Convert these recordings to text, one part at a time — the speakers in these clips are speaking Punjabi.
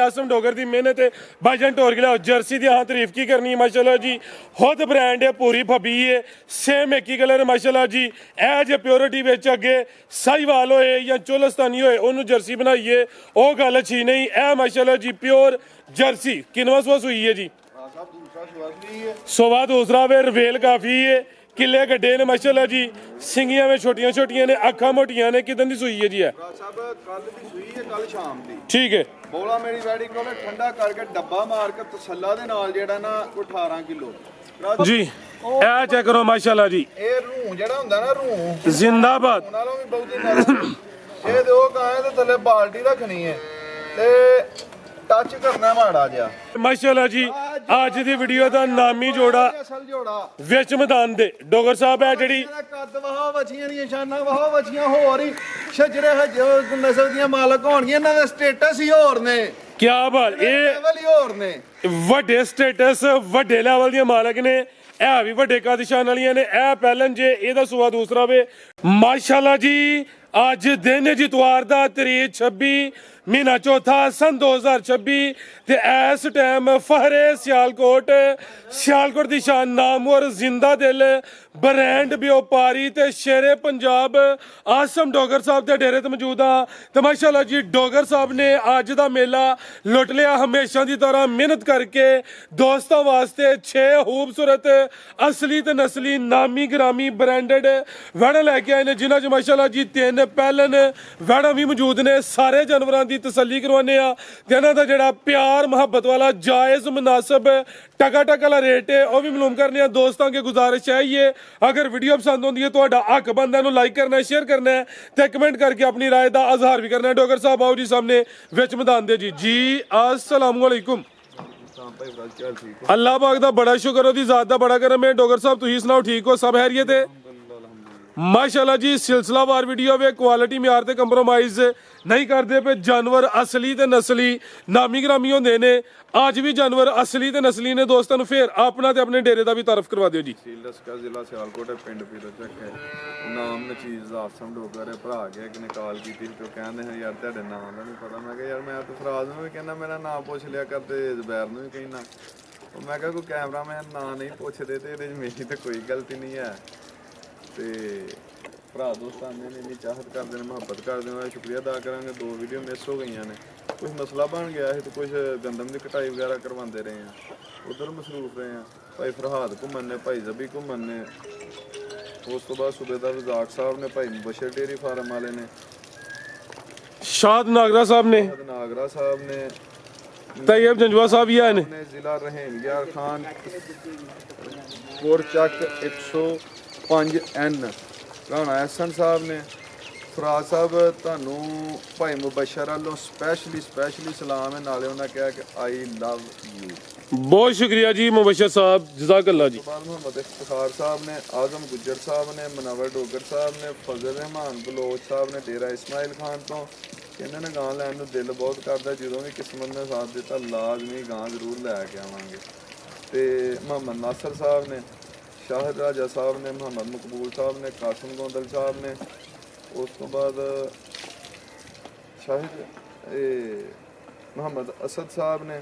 आसम डोगर की मेहनत है भाईजान टोर गिला जर्सी की हाँ तारीफ की करनी है माशाल्लाह जी खुद ब्रांड है पूरी फबी है सेम एक ही कलर है माशाल्लाह जी ए जे प्योरिटी विच अगे साहिवाल होए या चोलस्तानी होए उन्होंने जर्सी बनाई है वो गल अच्छी नहीं ए माशाल्लाह जी प्योर जर्सी किनवा सुआ हुई है जी सुबह दूसरा वे रवेल काफ़ी है किले गड्ढे ने माशाल्लाह जी सिंगियां में छोटियां छोटियां ने अखा मोटियां ने किदन दी सूई है जी है साहब कल दी सूई है कल शाम दी ठीक है ਬੋਲਾ ਮੇਰੀ ਵੈਡੀ ਕੋਲ ਠੰਡਾ ਕਰਕੇ ਡੱਬਾ ਮਾਰ ਕੇ ਤਸੱਲਾ ਦੇ ਨਾਲ ਜਿਹੜਾ ਨਾ ਕੋਈ 18 ਕਿਲੋ जी ए चेक करो माशाल्लाह जी ਇਹ ਰੂਹ ਜਿਹੜਾ ਹੁੰਦਾ ਨਾ ਰੂਹ जिंदाबाद ਨਾਲੋਂ ਵੀ ਬਹੁਤੀ ਨਰਮ ਇਹ ਦਿਓ ਕਾਹੇ ਤੇ ਥੱਲੇ ਬਾਲਟੀ ਰੱਖਣੀ ਹੈ ਤੇ ਟੱਚ ਕਰਨਾ ਮਾੜਾ ਜਿਹਾ माशाल्लाह जी आज दी वीडियो ਦਾ ਨਾਮੀ ਜੋੜਾ ਅਸਲ ਜੋੜਾ ਵਿੱਚ ਮੈਦਾਨ ਦੇ ਡੋਗਰ ਸਾਹਿਬ ਹੈ ਜਿਹੜੀ ਜਿਹੜਾ ਕੱਦ ਵਹਾ ਵਛੀਆਂ ਦੀਆਂ ਸ਼ਾਨਾਂ ਵਹਾ ਵਛੀਆਂ ਹੋਰ ਹੀ ਛਜਰੇ ਹਜੋ ਨਸਲ ਦੀਆਂ ਮਾਲਕ ਹੋਣਗੀਆਂ ਇਹਨਾਂ ਦੇ ਸਟੇਟਸ ਹੀ ਹੋਰ ਨੇ क्या बात ਇਹ ਲੈਵਲ ਹੀ ਹੋਰ ਨੇ ਵੱਡੇ ਸਟੇਟਸ ਵੱਡੇ ਲੈਵਲ ਦੀਆਂ ਮਾਲਕ ਨੇ ਇਹ ਵੀ ਵੱਡੇ ਕਾਦਿਸ਼ਾਨ ਵਾਲੀਆਂ ਨੇ ਇਹ ਪਹਿਲਨ ਜੇ ਇਹਦਾ ਸੁਆ ਦੂਸਰਾ ਵੇ ਮਾਸ਼ਾਅੱਲਾ ਜੀ ਅੱਜ ਦਿਨ ਹੈ ਜਿਤਵਾਰ ਦਾ ਤਰੀਕ 26 ਮਹੀਨਾ ਚੌਥਾ ਸਨ 2026 ਤੇ ਇਸ ਟਾਈਮ ਫਹਰੇ ਸਿਆਲਕੋਟ ਦੀ ਸ਼ਾਨ ਨਾਮਵਰ ਜ਼ਿੰਦਾ ਦਿਲ ਬ੍ਰਾਂਡ ਵਪਾਰੀ ਤੇ ਸ਼ੇਰੇ ਪੰਜਾਬ ਆਸਮ ਡੋਗਰ ਸਾਹਿਬ ਦੇ ਡੇਰੇ ਤੇ ਮੌਜੂਦ ਆ ਤੇ ਮਾਸ਼ਾਅੱਲਾ ਜੀ ਡੋਗਰ ਸਾਹਿਬ ਨੇ ਅੱਜ ਦਾ ਮੇਲਾ ਲੁੱਟ ਲਿਆ ਹਮੇਸ਼ਾ ਦੀ ਤਰ੍ਹਾਂ ਮਿਹਨਤ ਕਰਕੇ ਦੋਸਤਾਂ ਵਾਸਤੇ 6 ਖੂਬਸੂਰਤ ਅਸਲੀ ਤੇ ਨਸਲੀ ਨਾਮੀ ਗ੍ਰਾਮੀ ਬ੍ਰਾਂਡਡ ਵੈੜਾਂ ਲੈ ਕੇ ਆਏ ਨੇ ਜਿਨ੍ਹਾਂ 'ਚ ਮਾਸ਼ਾਅੱਲਾ ਜੀ 3 ਪਹਿਲਨ ਵੈੜਾਂ ਵੀ ਮੌਜੂਦ ਨੇ ਸਾਰੇ ਜਾਨਵਰਾਂ ਦੀ ਤਸੱਲੀ ਕਰਵਾਉਂਦੇ ਆ ਤੇ ਇਹਨਾਂ ਦਾ ਜਿਹੜਾ ਪਿਆਰ ਮੁਹੱਬਤ ਵਾਲਾ ਜਾਇਜ਼ ਮੁਨਾਸਬ ਟਕਾ ਵਾਲਾ ਰੇਟ ਹੈ ਉਹ ਵੀ ਮਾਲੂਮ ਕਰਨੇ ਆ ਦੋਸਤਾਂ ਕੇ ਗੁਜ਼ਾਰਿਸ਼ ਹੈ ਅਗਰ ਵੀਡੀਓ ਪਸੰਦ ਹੁੰਦੀ ਹੈ ਤੁਹਾਡਾ ਹੱਕ ਬੰਦਾ ਨੂੰ ਲਾਈਕ ਕਰਨਾ ਹੈ ਸ਼ੇਅਰ ਕਰਨਾ ਹੈ ਤੇ ਕਮੈਂਟ ਕਰਕੇ ਆਪਣੀ ਰਾਏ ਦਾ ਇਜ਼ਹਾਰ ਵੀ ਕਰਨਾ ਹੈ ਡੋਗਰ ਸਾਹਿਬ ਆਓ ਜੀ ਸਾਹਮਣੇ ਵਿੱਚ ਮੈਦਾਨ ਦੇ ਜੀ अस्सलाम वालेकुम अल्लाह पाक दा बड़ा शुक्र ओदी ज़ात दा बड़ा करम है डोगर साहब तुसीं सुनाओ ठीक हो सब खैरियत है माशाल्लाह जी सिलसिलावार वीडियो वे क्वालिटी म्यार ते कंप्रोमाइज नहीं करते पे जानवर असली ते नस्ली नामी ग्रामी होंदे ने आज भी जानवर असली ते नस्ली ने दोस्तों ਨੂੰ फिर अपना ते अपने डेरे ਦਾ ਵੀ ਤਾਰਫ ਕਰਵਾ ਦਿਓ ਜੀ ਸੀਲਸਕਾ ਜ਼ਿਲ੍ਹਾ ਸਿਆਲਕੋਟ ਹੈ ਪਿੰਡ ਪੀਰੋਚੱਕ ਹੈ ਨਾਮ ਨਚੀਜ਼ ਆਸਮ ਡੋਗਰ ਹੈ ਭਰਾ ਗਿਆ ਕਿ ਨੇ ਕਾਲ ਕੀਤੀ ਤੇ ਕਹਿੰਦੇ ਹੈ ਯਾਰ ਤੁਹਾਡੇ ਨਾਮ ਦਾ ਨਹੀਂ ਪਤਾ ਮੈਂ ਕਿਹਾ ਯਾਰ ਮੈਂ ਤਾਂ ਫਰਾਜ਼ ਨੂੰ ਵੀ ਕਹਿੰਦਾ ਮੇਰਾ ਨਾਮ ਪੁੱਛ ਲਿਆ ਕਰਦੇ ਜ਼ਬੈਰ ਨੂੰ ਵੀ ਕਹਿਣਾ ਮੈਂ ਕਿਹਾ ਕੋਈ ਕੈਮਰਾਮੈਨ ਨਾਂ ਨਹੀਂ ਪੁੱਛਦੇ ਤੇ ਇਹਦੇ 'ਚ ਮੇਰੀ ਤਾਂ ਕੋਈ ਗਲਤੀ ਨਹੀਂ ਹੈ ਤੇ ਭਰਾ ਦੋਸਤਾਂ ਨੇ ਇੰਨੀ ਚਾਹਤ ਕਰਦੇ ਨੇ ਮੁਹੱਬਤ ਕਰਦੇ ਨੇ ਸ਼ੁਕਰੀਆ ਅਦਾ ਕਰਾਂਗੇ 2 ਵੀਡੀਓ ਮਿਸ ਹੋ ਗਈਆਂ ਨੇ ਕੁਝ ਮਸਲਾ ਬਣ ਗਿਆ ਸੀ ਤੇ ਕੁਝ ਗੰਦਮ ਦੀ ਕਟਾਈ ਵਗੈਰਾ ਕਰਵਾਉਂਦੇ ਰਹੇ ਆ ਉਧਰ ਮਸਰੂਫ ਰਹੇ ਆ ਭਾਈ ਫਰਹਾਦ ਘੁੰਮਣ ਨੇ ਭਾਈ ਜ਼ਬੀ ਘੁੰਮਣ ਨੇ ਉਸ ਤੋਂ ਬਾਅਦ ਸੂਬੇਦਾਰ ਰਜ਼ਾਕ ਸਾਹਿਬ ਨੇ ਭਾਈ ਮੁਬਸ਼ਰ ਡੇਰੀ ਫਾਰਮ ਵਾਲੇ ਨੇ शाद नागरा साहब ने ਨਾਗਰਾ ਸਾਹਿਬ ਨੇ तैयब जंजवा साहब ये ने ਜ਼ਿਲ੍ਹਾ ਰਹਿਮ ਯਾਰ ਖਾਨ ਕੋਰਚੱਕ 105N ਰਾਣਾ ਐਸਨ ਸਾਹਿਬ ਨੇ ਫਰਾਜ਼ ਸਾਹਿਬ ਤੁਹਾਨੂੰ ਭਾਈ ਮੁਬਸ਼ਰ ਵੱਲੋਂ ਸਪੈਸ਼ਲੀ ਸਲਾਮ ਹੈ ਨਾਲੇ ਉਹਨਾਂ ਕਿਹਾ ਕਿ ਆਈ ਲਵ ਯੂ बहुत शुक्रिया जी मुबशर साहब जज़ाकल्लाह जी मोहम्मद इफ्तिखार साहब ने आजम गुज्जर साहब ने मनवर डोगर साहब ने फजल रहमान बलोच साहब ने डेरा इस्माइल खान तो ਕਹਿੰਦੇ ਨੇ ਗਾਂ ਲੈਣ ਨੂੰ ਦਿਲ ਬਹੁਤ ਕਰਦਾ ਜਦੋਂ ਵੀ ਕਿਸਮਤ ਨੇ ਸਾਥ ਦਿੱਤਾ ਲਾਜ਼ਮੀ ਗਾਂ ਜ਼ਰੂਰ ਲੈ ਕੇ ਆਵਾਂਗੇ ਤੇ ਮੁਹੰਮਦ ਨਾਸਰ ਸਾਹਿਬ ਨੇ ਸ਼ਾਹਿਦ ਰਾਜਾ ਸਾਹਿਬ ਨੇ ਮੁਹੰਮਦ ਮਕਬੂਲ ਸਾਹਿਬ ਨੇ ਕਾਸਿਮ ਗੋਂਦਲ ਸਾਹਿਬ ਨੇ ਉਸ ਤੋਂ ਬਾਅਦ ਸ਼ਾਹਿਦ ਮੁਹੰਮਦ ਅਸਦ ਸਾਹਿਬ ਨੇ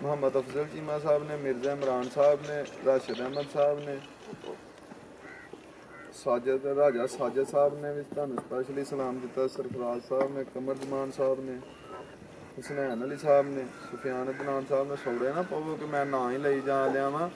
ਮੁਹੰਮਦ ਅਫਜ਼ਲ ਚੀਮਾ ਸਾਹਿਬ ਨੇ ਮਿਰਜ਼ਾ ਇਮਰਾਨ ਸਾਹਿਬ ਨੇ ਰਾਸ਼ਿਦ ਅਹਿਮਦ ਸਾਹਿਬ ਨੇ ਸਾਜਦ ਰਾਜਾ ਸਾਜਦ ਸਾਹਿਬ ਨੇ ਵੀ ਤੁਹਾਨੂੰ ਸਪੈਸ਼ਲੀ ਸਲਾਮ ਦਿੱਤਾ ਸਰਫਰਾਜ਼ ਸਾਹਿਬ ਨੇ ਕਮਰ ਜਮਾਨ ਸਾਹਿਬ ਨੇ ਹੁਸਨੈਨ ਅਲੀ ਸਾਹਿਬ ਨੇ ਸੁਫਿਆਨ ਅਦਨਾਨ ਸਾਹਿਬ ਨੇ ਸੌੜੇ ਨਾ ਪਵੋ ਕਿ ਮੈਂ ਨਾਂ ਹੀ ਲਈ ਜਾ ਲਿਆ ਵਾਂ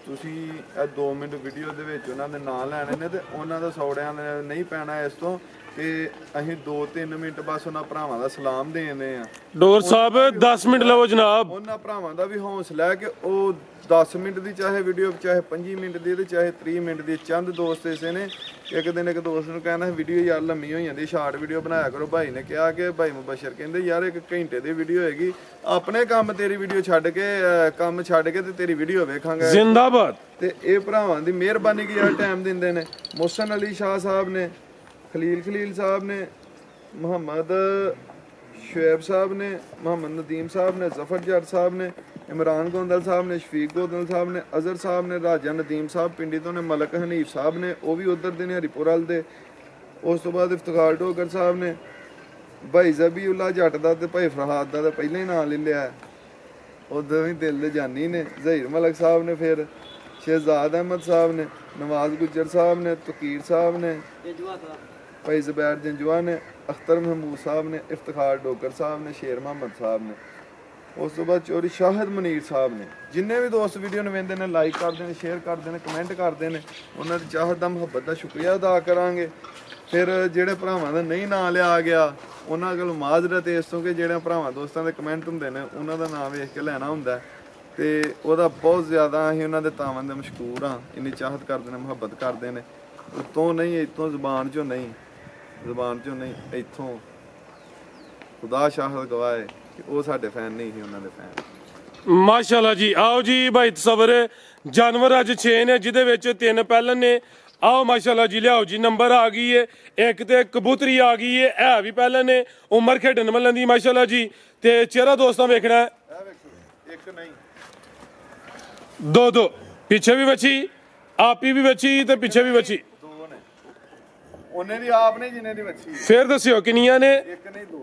ਤੁਸੀਂ ਇਹ 2 ਮਿੰਟ ਵੀਡੀਓ ਦੇ ਵਿੱਚ ਉਹਨਾਂ ਦੇ ਨਾਂ ਲੈਣੇ ਨੇ ਤੇ ਉਹਨਾਂ ਦਾ ਸੌੜਿਆਂ ਨੇ ਨਹੀਂ ਪੈਣਾ ਇਸ ਤੋਂ ਕਿ ਅਸੀਂ 2-3 ਮਿੰਟ ਬਸ ਉਹਨਾਂ ਭਰਾਵਾਂ ਦਾ ਸਲਾਮ ਦੇਣੇ ਆ डोगर साहब 10 मिनट लो जनाब ਉਹਨਾਂ ਭਰਾਵਾਂ ਦਾ ਵੀ ਹੌਸਲਾ ਹੈ ਕਿ ਉਹ 10 ਮਿੰਟ ਦੀ ਚਾਹੇ ਵੀਡੀਓ ਚਾਹੇ 5 ਮਿੰਟ ਦੀ ਤੇ ਚਾਹੇ 30 ਮਿੰਟ ਦੀ ਚੰਦ ਦੋਸਤ ਐਸੇ ਨੇ ਇੱਕ ਦਿਨ ਇੱਕ ਦੋਸਤ ਨੂੰ ਕਹਿੰਦਾ ਵੀਡੀਓ ਯਾਰ ਲੰਮੀ ਹੋ ਜਾਂਦੀ ਸ਼ਾਰਟ ਵੀਡੀਓ ਬਣਾਇਆ ਕਰੋ ਭਾਈ ਨੇ ਕਿਹਾ ਕਿ ਭਾਈ ਮੁਬਸ਼ਰ ਕਹਿੰਦੇ ਯਾਰ 1 ਘੰਟੇ ਦੀ ਵੀਡੀਓ ਹੈਗੀ ਆਪਣੇ ਕੰਮ ਤੇਰੀ ਵੀਡੀਓ ਛੱਡ ਕੇ ਕੰਮ ਛੱਡ ਕੇ ਤੇ ਤੇਰੀ ਵੀਡੀਓ ਵੇਖਾਂਗੇ जिंदाबाद ਤੇ ਇਹ ਭਰਾਵਾਂ ਦੀ ਮਿਹਰਬਾਨੀ ਕਿ ਯਾਰ ਟਾਈਮ ਦਿੰਦੇ ਨੇ ਮੋਹਸਨ ਅਲੀ ਸ਼ਾਹ ਸਾਹਿਬ ਨੇ ਖਲੀਲ ਸਾਹਿਬ ਨੇ ਮੁਹੰਮਦ ਸ਼ੁएब साहब ने मोहम्मद नदीम साहब ने जफर जट साहब ने इमरान गोंदल साहब ने शफीक गोंदल साहब ने अजहर साहब ने राजा नदीम साहब पिंडी तो ने मलक हनीफ साहब ने वो भी उधर दे ने हरिपुर वाल दे उस तो बाद इफ्तिखार डोगर साहब ने ਭਾਈ ਜ਼ਬੀਉੱਲਾ ਜੱਟ ਦਾ ਤੇ ਭਾਈ ਫਰਹਾਦ ਦਾ ਤਾਂ ਪਹਿਲਾਂ ਹੀ ਨਾਂ ਲੈ ਲਿਆ। ਉਦੋਂ ਵੀ ਦਿਲ ਦੇ ਜਾਨੀ ਨੇ ਜ਼ਹੀਰ ਮਲਕ ਸਾਹਿਬ ਨੇ, ਫਿਰ ਸ਼ਹਿਜ਼ਾਦ ਅਹਿਮਦ ਸਾਹਿਬ ਨੇ, ਨਵਾਜ਼ ਗੁੱਜਰ ਸਾਹਿਬ ਨੇ, ਤਕੀਰ ਸਾਹਿਬ ਨੇ, ਭਾਈ ਜ਼ਬੈਰ ਜੰਜਵਾ ਨੇ, ਅਖਤਰ ਮਹਿਮੂਦ ਸਾਹਿਬ ਨੇ, ਇਫਤਖਾਰ ਡੋਗਰ ਸਾਹਿਬ ਨੇ, ਸ਼ੇਰ ਮੁਹੰਮਦ ਸਾਹਿਬ ਨੇ। ਉਸ ਤੋਂ ਬਾਅਦ ਚੋਰੀ ਸ਼ਾਹਿਦ ਮਨੀਰ ਸਾਹਿਬ ਨੇ। ਜਿੰਨੇ ਵੀ ਦੋਸਤ ਵੀਡੀਓ ਨੂੰ ਵੇਖਦੇ ਨੇ, ਲਾਈਕ ਕਰਦੇ ਨੇ, ਸ਼ੇਅਰ ਕਰਦੇ ਨੇ, ਕਮੈਂਟ ਕਰਦੇ ਨੇ, ਉਹਨਾਂ ਦੀ ਚਾਹਤ ਦਾ ਮੁਹੱਬਤ ਦਾ ਸ਼ੁਕਰੀਆ ਅਦਾ ਕਰਾਂਗੇ। ਫਿਰ ਜਿਹੜੇ ਭਰਾਵਾਂ ਦਾ ਨਹੀਂ ਨਾਂ ਲਿਆ ਗਿਆ ਉਹਨਾਂ ਕੋਲ ਮਾਜ਼ਰਤ ਇਸ ਤੋਂ ਕਿ ਜਿਹੜੇ ਭਰਾਵਾਂ ਦੋਸਤਾਂ ਦੇ ਕਮੈਂਟ ਹੁੰਦੇ ਨੇ ਉਹਨਾਂ ਦਾ ਨਾਮ ਵੇਖ ਕੇ ਲੈਣਾ ਹੁੰਦਾ ਤੇ ਉਹਦਾ ਬਹੁਤ ਜ਼ਿਆਦਾ ਅਸੀਂ ਉਹਨਾਂ ਦੇ ਤਾਵਾਂ ਦੇ ਮਸ਼ਕੂਰ ਹਾਂ। ਇੰਨੀ ਚਾਹਤ ਕਰਦੇ ਨੇ, ਮੁਹੱਬਤ ਕਰਦੇ ਨੇ। ਉਤੋਂ ਨਹੀਂ, ਇੱਥੋਂ ਜ਼ੁਬਾਨ ਚੋਂ ਨਹੀਂ, ਇੱਥੋਂ ਖੁਦਾ ਸ਼ਾਹਦ ਗਵਾਏ ਕਿ ਉਹ ਸਾਡੇ ਫੈਨ ਨਹੀਂ ਸੀ, ਉਹਨਾਂ ਦੇ ਫੈਨ। ਮਾਸ਼ਾਅੱਲਾ ਜੀ। ਆਓ ਜੀ ਭਾਈ ਤਸਵਰ ਜਾਨਵਰ ਅੱਜ 6 ਨੇ, ਜਿਹਦੇ ਵਿੱਚ 3 ਪਹਿਲਨ ਨੇ। आओ माशाल्लाह जी, लियाओ जी, नंबर आ गई है, एक ते कबूतरी आ गई है भी पहले ने उम्र खेडन मलन दी माशाल्लाह जी। ते चेहरा दोस्तों वेखना है, एक नहीं दो पीछे भी बची, आपी भी बची ते पीछे भी बची, दो ने ਉਹਨੇ ਦੀ ਆਪ ਨਹੀਂ ਜਿੰਨੇ ਦੀ ਬੱਚੀ फिर दस्सियो किनियां ने? ਇੱਕ ਨਹੀਂ ਦੋ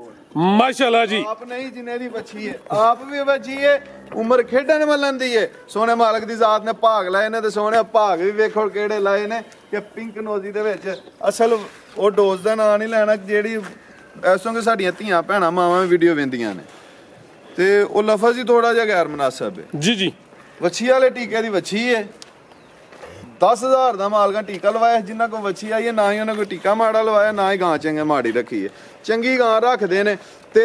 माशाल्लाह जी। ਆਪ ਨਹੀਂ ਜਿੰਨੇ ਦੀ ਬੱਚੀ ਹੈ, ਆਪ ਵੀ ਬੱਚੀ ਹੈ, ਉਮਰ ਖੇਡਣ ਮਲਣ ਦੀ ਹੈ। ਸੋਹਣੇ ਮਾਲਕ ਦੀ ਜ਼ਾਤ ਨੇ ਭਾਗ ਲਾਏ ਨੇ ਤੇ ਸੋਹਣੇ ਭਾਗ ਵੀ ਵੇਖੋ ਕਿਹੜੇ ਲਾਏ ਨੇ ਕਿ ਪਿੰਕ ਨੋਜ਼ੀ ਦੇ ਵਿੱਚ ਅਸਲ ਉਹ ਡੋਜ਼ ਦਾ ਨਾਂ ਨਹੀਂ ਲੈਣਾ ਜਿਹੜੀ ਐਸੋਂ ਕਿ ਸਾਡੀਆਂ ਧੀਆਂ ਭੈਣਾਂ ਮਾਵਾਂ ਵੀ ਵੀਡੀਓ ਵੇਂਦੀਆਂ ਨੇ ਤੇ ਉਹ ਲਫ਼ਜ਼ ਹੀ ਥੋੜਾ ਜਿਹਾ ਗੈਰ ਮੁਨਾਸਬ ਹੈ जी। ਵੱਛੀ ਵਾਲੇ ਟੀਕੇ ਦੀ ਵੱਛੀ ਹੈ। 10,000 ਦਾ ਮਾਲਕਾਂ ਟੀਕਾ ਲਵਾਇਆ, ਜਿੰਨਾ ਕੋ ਵੱਛੀ ਆਈ ਹੈ ਨਾ ਹੀ ਉਹਨੇ ਕੋਈ ਟੀਕਾ ਮਾੜਾ ਲਵਾਇਆ ਨਾ ਹੀ ਗਾਂ ਚੰਗੇ ਮਾੜੀ ਰੱਖੀ ਹੈ। ਚੰਗੀ ਗਾਂ ਰੱਖਦੇ ਨੇ ਤੇ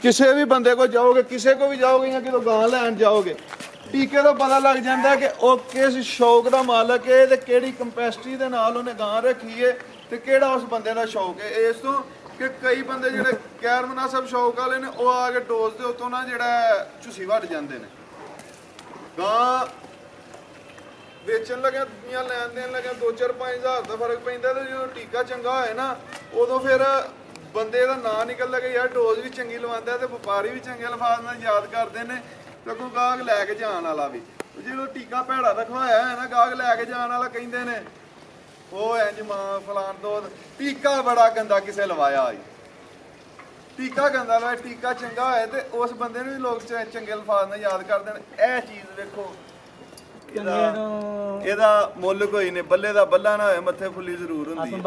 ਕਿਸੇ ਵੀ ਬੰਦੇ ਕੋ ਜਾਓਗੇ, ਕਿਸੇ ਕੋ ਵੀ ਜਾਓਗੇ ਜਾਂ ਕਿਤੋਂ ਗਾਂ ਲੈਣ ਜਾਓਗੇ, ਟੀਕੇ ਤੋਂ ਪਤਾ ਲੱਗ ਜਾਂਦਾ ਕਿ ਉਹ ਕਿਸ ਸ਼ੌਕ ਦਾ ਮਾਲਕ ਹੈ ਤੇ ਕਿਹੜੀ ਕੰਪੈਸਿਟੀ ਦੇ ਨਾਲ ਉਹਨੇ ਗਾਂ ਰੱਖੀ ਹੈ ਤੇ ਕਿਹੜਾ ਉਸ ਬੰਦੇ ਦਾ ਸ਼ੌਕ ਹੈ। ਇਸ ਤੋਂ ਕਿ ਕਈ ਬੰਦੇ ਜਿਹੜੇ ਗੈਰ ਮੁਨਾਸਬ ਸ਼ੌਕ ਵਾਲੇ ਨੇ ਉਹ ਆ ਕੇ ਡੋਜ਼ ਦੇ ਉੱਤੋਂ ਨਾ ਜਿਹੜਾ ਝੁੱਸੀ ਵੱਢ ਜਾਂਦੇ ਨੇ। ਗਾਂ ਵੇਚਣ ਲੱਗਿਆ ਜਾਂ ਲੈਣ ਦੇਣ ਲੱਗਿਆ 2-4-5 ਹਜ਼ਾਰ ਦਾ ਫਰਕ ਪੈਂਦਾ ਤੇ ਜਦੋਂ ਟੀਕਾ ਚੰਗਾ ਹੋਏ ਨਾ ਉਦੋਂ ਫਿਰ ਬੰਦੇ ਦਾ ਨਾਂ ਨਿਕਲ ਲੱਗੇ ਯਾਰ ਡੋਜ਼ ਵੀ ਚੰਗੀ ਲਵਾਉਂਦਾ ਤੇ ਵਪਾਰੀ ਵੀ ਚੰਗੇ ਅਲਫਾਜ਼ ਨਾਲ ਯਾਦ ਕਰਦੇ ਨੇ ਤੇ ਕੋਈ ਗਾਹਕ ਲੈ ਕੇ ਜਾਣ ਵਾਲਾ ਵੀ ਜਦੋਂ ਟੀਕਾ ਭੈੜਾ ਰਖਵਾਇਆ ਹੈ ਨਾ ਗਾਹਕ ਲੈ ਕੇ ਜਾਣ ਵਾਲਾ ਕਹਿੰਦੇ ਨੇ ਉਹ ਇੰਜ ਮਾਂ ਫਲਾਣ ਦੋ ਟੀਕਾ ਬੜਾ ਗੰਦਾ ਕਿਸੇ ਲਵਾਇਆ ਆਈ ਟੀਕਾ ਗੰਦਾ ਲਵਾਇਆ ਟੀਕਾ ਚੰਗਾ ਹੋਇਆ ਤੇ ਉਸ ਬੰਦੇ ਨੂੰ ਵੀ ਲੋਕ ਚੰਗੇ ਅਲਫਾਜ਼ ਨਾਲ ਯਾਦ ਕਰਦੇ ਨੇ। ਇਹ ਚੀਜ਼ ਵੇਖੋ ਇਹਦਾ ਮੁੱਲ ਕੋਈ ਨਹੀਂ, ਬੱਲੇ ਦਾ ਬੱਲਾ ਨਾ ਹੋਏ ਮੱਥੇ ਫੁੱਲੀ ਜ਼ਰੂਰ ਹੁੰਦੀ ਹੈ।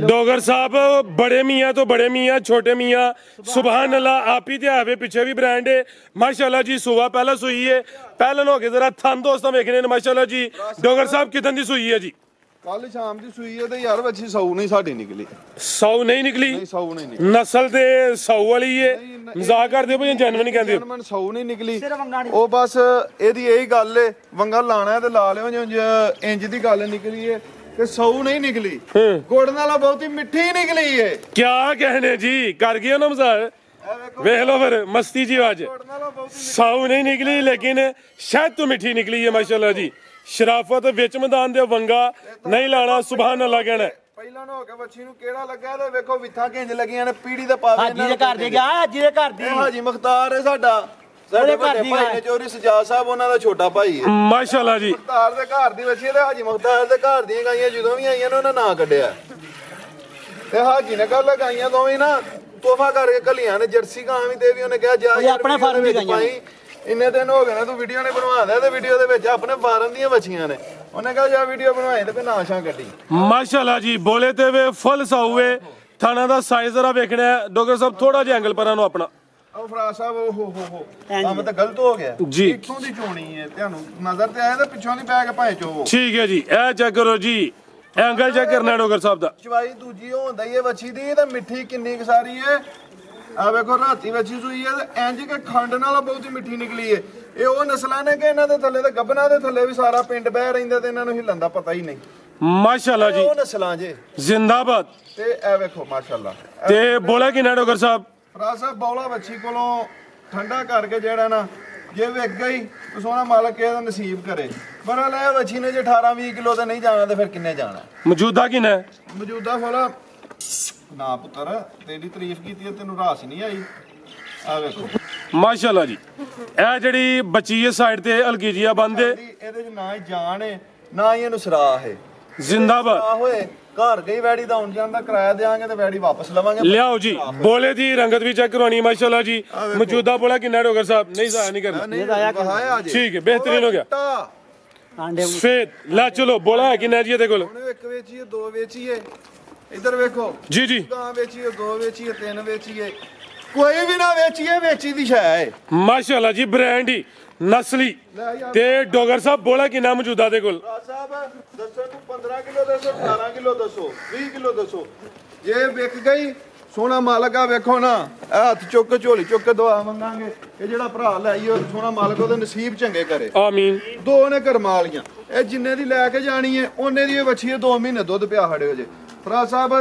डोगर साहब बड़े मियाँ तो बड़े मियाँ, छोटे मियाँ सुभान अल्लाह। आप ही थे पीछे भी ब्रांड है माशाल्लाह जी। सुबह पहला सुई है, पहलन हो गए जरा थन दोस्तों वेखने माशाल्लाह जी। डोगर साहब कितन दी सुई है जी? ਕੱਲ ਸ਼ਾਮ ਦੀ ਸੂਈ ਹੈ ਤੇ ਯਾਰ ਵੱਛੀ 100 ਨਹੀਂ ਸਾਡੀ ਨਿਕਲੀ। 100 नहीं निकली? ਨਹੀਂ 100 ਨਹੀਂ ਨਿਕਲੀ। नस्ल दे 100 वाली है, मजाक करदे हो जेन्युइन कहंदे हो? 100 ਨਹੀਂ ਨਿਕਲੀ। ਉਹ ਬਸ ਇਹਦੀ ਇਹੀ ਗੱਲ ਏ ਵੰਗਾ ਲਾਣਾ ਤੇ ਲਾ ਲਿਓ ਜੇ ਇੰਜ ਦੀ ਗੱਲ ਨਿਕਲੀ ਏ ਕਿ 100 ਨਹੀਂ ਨਿਕਲੀ। ਗੁੜ ਨਾਲ ਬਹੁਤੀ ਮਿੱਠੀ ਨਿਕਲੀ ਏ। क्या कहने जी, कर गए ना मजाक। वेख लो फिर मस्ती जी आज। 100 नहीं निकली लेकिन शायद तो मिठी निकली है माशाल्लाह जी। शराफत विच मैदान दे वंगा नहीं लाना सुभान अल्लाह कहना। ਪਹਿਲਾਂ ਹੋ ਕੇ ਬੱਚੀ ਨੂੰ ਕਿਹੜਾ ਲੱਗਾ ਤੇ ਵੇਖੋ ਵਿਥਾਂ ਕਿੰਜ ਲੱਗੀਆਂ ਨੇ ਪੀੜੀ ਦੇ ਪਾਵੇ ਹਾਜੀ ਦੇ ਘਰ ਦੇ ਗਿਆ, ਹਾਜੀ ਦੇ ਘਰ ਦੀ। ਇਹ ਹਾਜੀ ਮੁਖਤਾਰ ਹੈ ਸਾਡਾ, ਸਾਡੇ ਵੱਡੇ ਭਾਈ ਨੇ ਚੋਰੀ ਸਜਾਦ ਸਾਹਿਬ ਉਹਨਾਂ ਦਾ ਛੋਟਾ ਭਾਈ ਹੈ माशाल्लाह जी। ਮੁਖਤਾਰ ਦੇ ਘਰ ਦੀ ਬੱਚੀ ਤੇ ਹਾਜੀ ਮੁਖਤਾਰ ਦੇ ਘਰ ਦੀਆਂ ਗਾਈਆਂ ਜਦੋਂ ਵੀ ਆਈਆਂ ਨੇ ਉਹਨਾਂ ਨਾਂ ਕੱਢਿਆ ਤੇ ਹਾਜੀ ਨੇ ਕੱਲ ਗਾਈਆਂ ਦੋਵੇਂ ਨਾ ਤੋਹਫਾ ਕਰਕੇ ਘਲੀਆਂ ਨੇ। ਜਰਸੀ ਗਾਂ ਵੀ ਤੇ ਵੀ ਉਹਨੇ ਕਿਹਾ ਜਾ ਯਾਰ ਆਪਣੇ ਫਾਰਮ ਦੀ ਗਾਈਆਂ ਇੰਨੇ ਦਿਨ ਹੋ ਗਏ ਨੇ ਤੂੰ ਵੀਡੀਓ ਨੇ ਬਣਵਾਉਂਦਾ ਤੇ ਵੀਡੀਓ ਦੇ ਵਿੱਚ ਆਪਣੇ ਫਾਰਮ ਦੀਆਂ ਬੱਚੀਆਂ ਨੇ। ਉਹਨੇ ਕਿਹਾ ਜਾ ਵੀਡੀਓ ਬਣਵਾਏ ਤੇ ਕੋਈ ਨਾਸ਼ਾਂ ਕੱਢੀ। माशाल्लाह जी। बोले ते वे फुल साउए थाना दा साइज जरा वेखना है। डोगर साहब थोड़ा जिहा एंगल परां नु अपना। ਉਹ ਫਰਾਜ਼ ਸਾਹਿਬ ਓਹ ਕੰਮ ਤਾਂ ਗਲਤ ਹੋ ਗਿਆ ਜੀ। ਇੱਥੋਂ ਦੀ ਚੋਣੀ ਹੈ ਤੁਹਾਨੂੰ ਨਜ਼ਰ ਤੇ ਆਇਆ ਤੇ ਪਿੱਛੋਂ ਦੀ ਪੈ ਕੇ ਭਾਵੇਂ ਚੋ ठीक है जी। ए चेक करो जी, एंगल चेक करना है डोगर साहब दा। ਚਵਾਈ ਦੂਜੀ ਹੁੰਦਾ ਹੀ ਹੈ ਵੱਛੀ ਦੀ ਤੇ ਮਿੱਠੀ ਕਿੰਨੀ ਕੁ ਸਾਰੀ ਹੈ। ਆ ਵੇਖੋ ਰਾਤੀ ਵੱਛੀ ਸੂਈ ਹੈ ਤੇ ਇੰਜ ਕਿ ਖੰਡ ਨਾਲ ਬਹੁਤੀ ਮਿੱਠੀ ਨਿਕਲੀ ਹੈ। ਇਹ ਉਹ ਨਸਲਾਂ ਨੇ ਕਿ ਇਹਨਾਂ ਦੇ ਥੱਲੇ ਤੇ ਗੱਬਨਾਂ ਦੇ ਥੱਲੇ ਵੀ ਸਾਰਾ ਪਿੰਡ ਬਹਿ ਰਹਿੰਦਾ ਤੇ ਇਹਨਾਂ ਨੂੰ ਹਿੱਲਣ ਦਾ ਪਤਾ ਹੀ ਨਹੀਂ। माशाल्लाह जी। ਉਹ ਨਸਲਾਂ ਜੇ जिंदाबाद। ਤੇ ਇਹ ਵੇਖੋ ਮਾਸ਼ਾਅੱਲਾ। ते बोला कि ना डोगर साहब? ਫਰਾਜ਼ ਸਾਹਿਬ ਬੌਲਾ ਵੱਛੀ ਕੋਲੋਂ ਠੰਡਾ ਕਰਕੇ ਜਿਹੜਾ ਨਾ ਜੇ ਵਿਕ ਗਈ ਤਾਂ ਸੋਹਣਾ ਮਾਲਕ ਇਹਦਾ ਨਸੀਬ ਕਰੇ। ਪਰ ਲੈ ਵੱਛੀ ਨੇ ਜੇ 18-20 ਕਿਲੋ ਤੇ ਨਹੀਂ ਜਾਣਾ ਤੇ ਫਿਰ ਕਿੰਨੇ ਜਾਣਾ। मौजूदा कि ना? ਮੌਜੂਦਾ ਫੋਲਾ ਨਾ ਪੁੱਤਰ ਤੇਰੀ ਤਾਰੀਫ ਕੀਤੀ ਤੈਨੂੰ ਰਾਸ ਨਹੀਂ ਆਈ। ਆ ਵੇਖੋ माशाल्लाह जी। ਇਹ ਜਿਹੜੀ ਬੱਚੀ ਹੈ ਸਾਈਡ ਤੇ ਹਲਕੀ ਜੀਆ ਬੰਦ ਹੈ, ਇਹਦੇ ਚ ਨਾ ਹੀ ਜਾਨ ਹੈ ਨਾ ਹੀ ਇਹਨੂੰ ਸਰਾਹ ਹੈ। जिंदाबाद। ਸਰਾਹ ਹੋਏ ਘਰ ਗਈ ਵੈੜੀ ਦਾ ਹੁਣ ਜਾਂਦਾ ਕਿਰਾਇਆ ਦੇਾਂਗੇ ਤੇ ਵੈੜੀ ਵਾਪਸ ਲਵਾਂਗੇ। ਲਿਆਓ ਜੀ ਬੋਲੇ ਦੀ ਰੰਗਤ ਵੀ ਚੈੱਕ ਕਰਵਾਉਣੀ ਮਾਸ਼ਾਅੱਲਾ ਜੀ। ਮੌਜੂਦਾ ਬੋਲਾ ਕਿੰਨਾ ਡੋਗਰ ਸਾਹਿਬ ਨਹੀਂ ਜ਼ਾਇਆ ਨਹੀਂ ਕਰਨਾ ਵਹਾਇਆ ਜੀ ਠੀਕ ਹੈ ਬਿਹਤਰੀਨ ਹੋ ਗਿਆ ਆਂਡੇ ਸਫੇਦ ਲੈ ਚਲੋ ਬੋਲਾ ਹੈ ਕਿੰਨਾ ਜੀ ਇਹਦੇ ਕੋਲ ਹੁਣ ਇੱਕ ਵੇਚੀਏ ਦੋ ਵੇਚੀਏ ਇੱਧਰ ਵੇਖੋ ਜੀ ਜੀ ਗਾਂ ਵੇਚੀਏ ਦੋ ਵੇਚੀਏ ਤਿੰਨ ਵੇਚੀਏ ਕੋਈ ਵੀ ਨਾ ਵੇਚੀਏ ਵੇਚੀ ਦੀ ਸ਼ੈ ਹੈ ਮਾਸ਼ਾਅੱਲਾ ਜੀ ਬ੍ਰਾਂਡ ਹੀ ਨਸਲੀ ਤੇ ਡੋਗਰ ਸਾਹਿਬ ਬੋਲਾ ਕਿੰਨਾ ਮੌਜੂਦਾ ਦੇ ਕੋਲ ਸਾਹਿਬ ਦੱਸੋ ਨੂੰ 15 ਕਿਲੋ ਦੱਸੋ 18 ਕਿਲੋ ਦੱਸੋ 20 ਕਿਲੋ ਦੱਸੋ ਜੇ ਵਿਕ ਗਈ ਸੋਹਣਾ ਮਾਲਕ ਆ ਵੇਖੋ ਨਾ ਇਹ ਹੱਥ ਚੁੱਕ ਕੇ ਝੋਲੀ ਚੁੱਕ ਕੇ ਦੁਆ ਮੰਗਾਂਗੇ ਇਹ ਜਿਹੜਾ ਭਰਾ ਲੈ ਆਈ ਉਹ ਸੋਹਣਾ ਮਾਲਕ ਉਹਦੇ ਨਸੀਬ ਚੰਗੇ ਕਰੇ ਆਮੀਨ ਦੋ ਨੇ ਕਰਮਾਲੀਆਂ ਇਹ ਜਿੰਨੇ ਦੀ ਲੈ ਕੇ ਜਾਣੀ ਹੈ ਉਹਨੇ ਦੀ ਇਹ ਵੱਛੀ ਹੈ 2 ਮਹੀਨੇ ਦੁੱਧ ਪਿਆ ਖੜੇ ਹੋ ਜੇ ਭਰਾ ਸਾਹਿਬ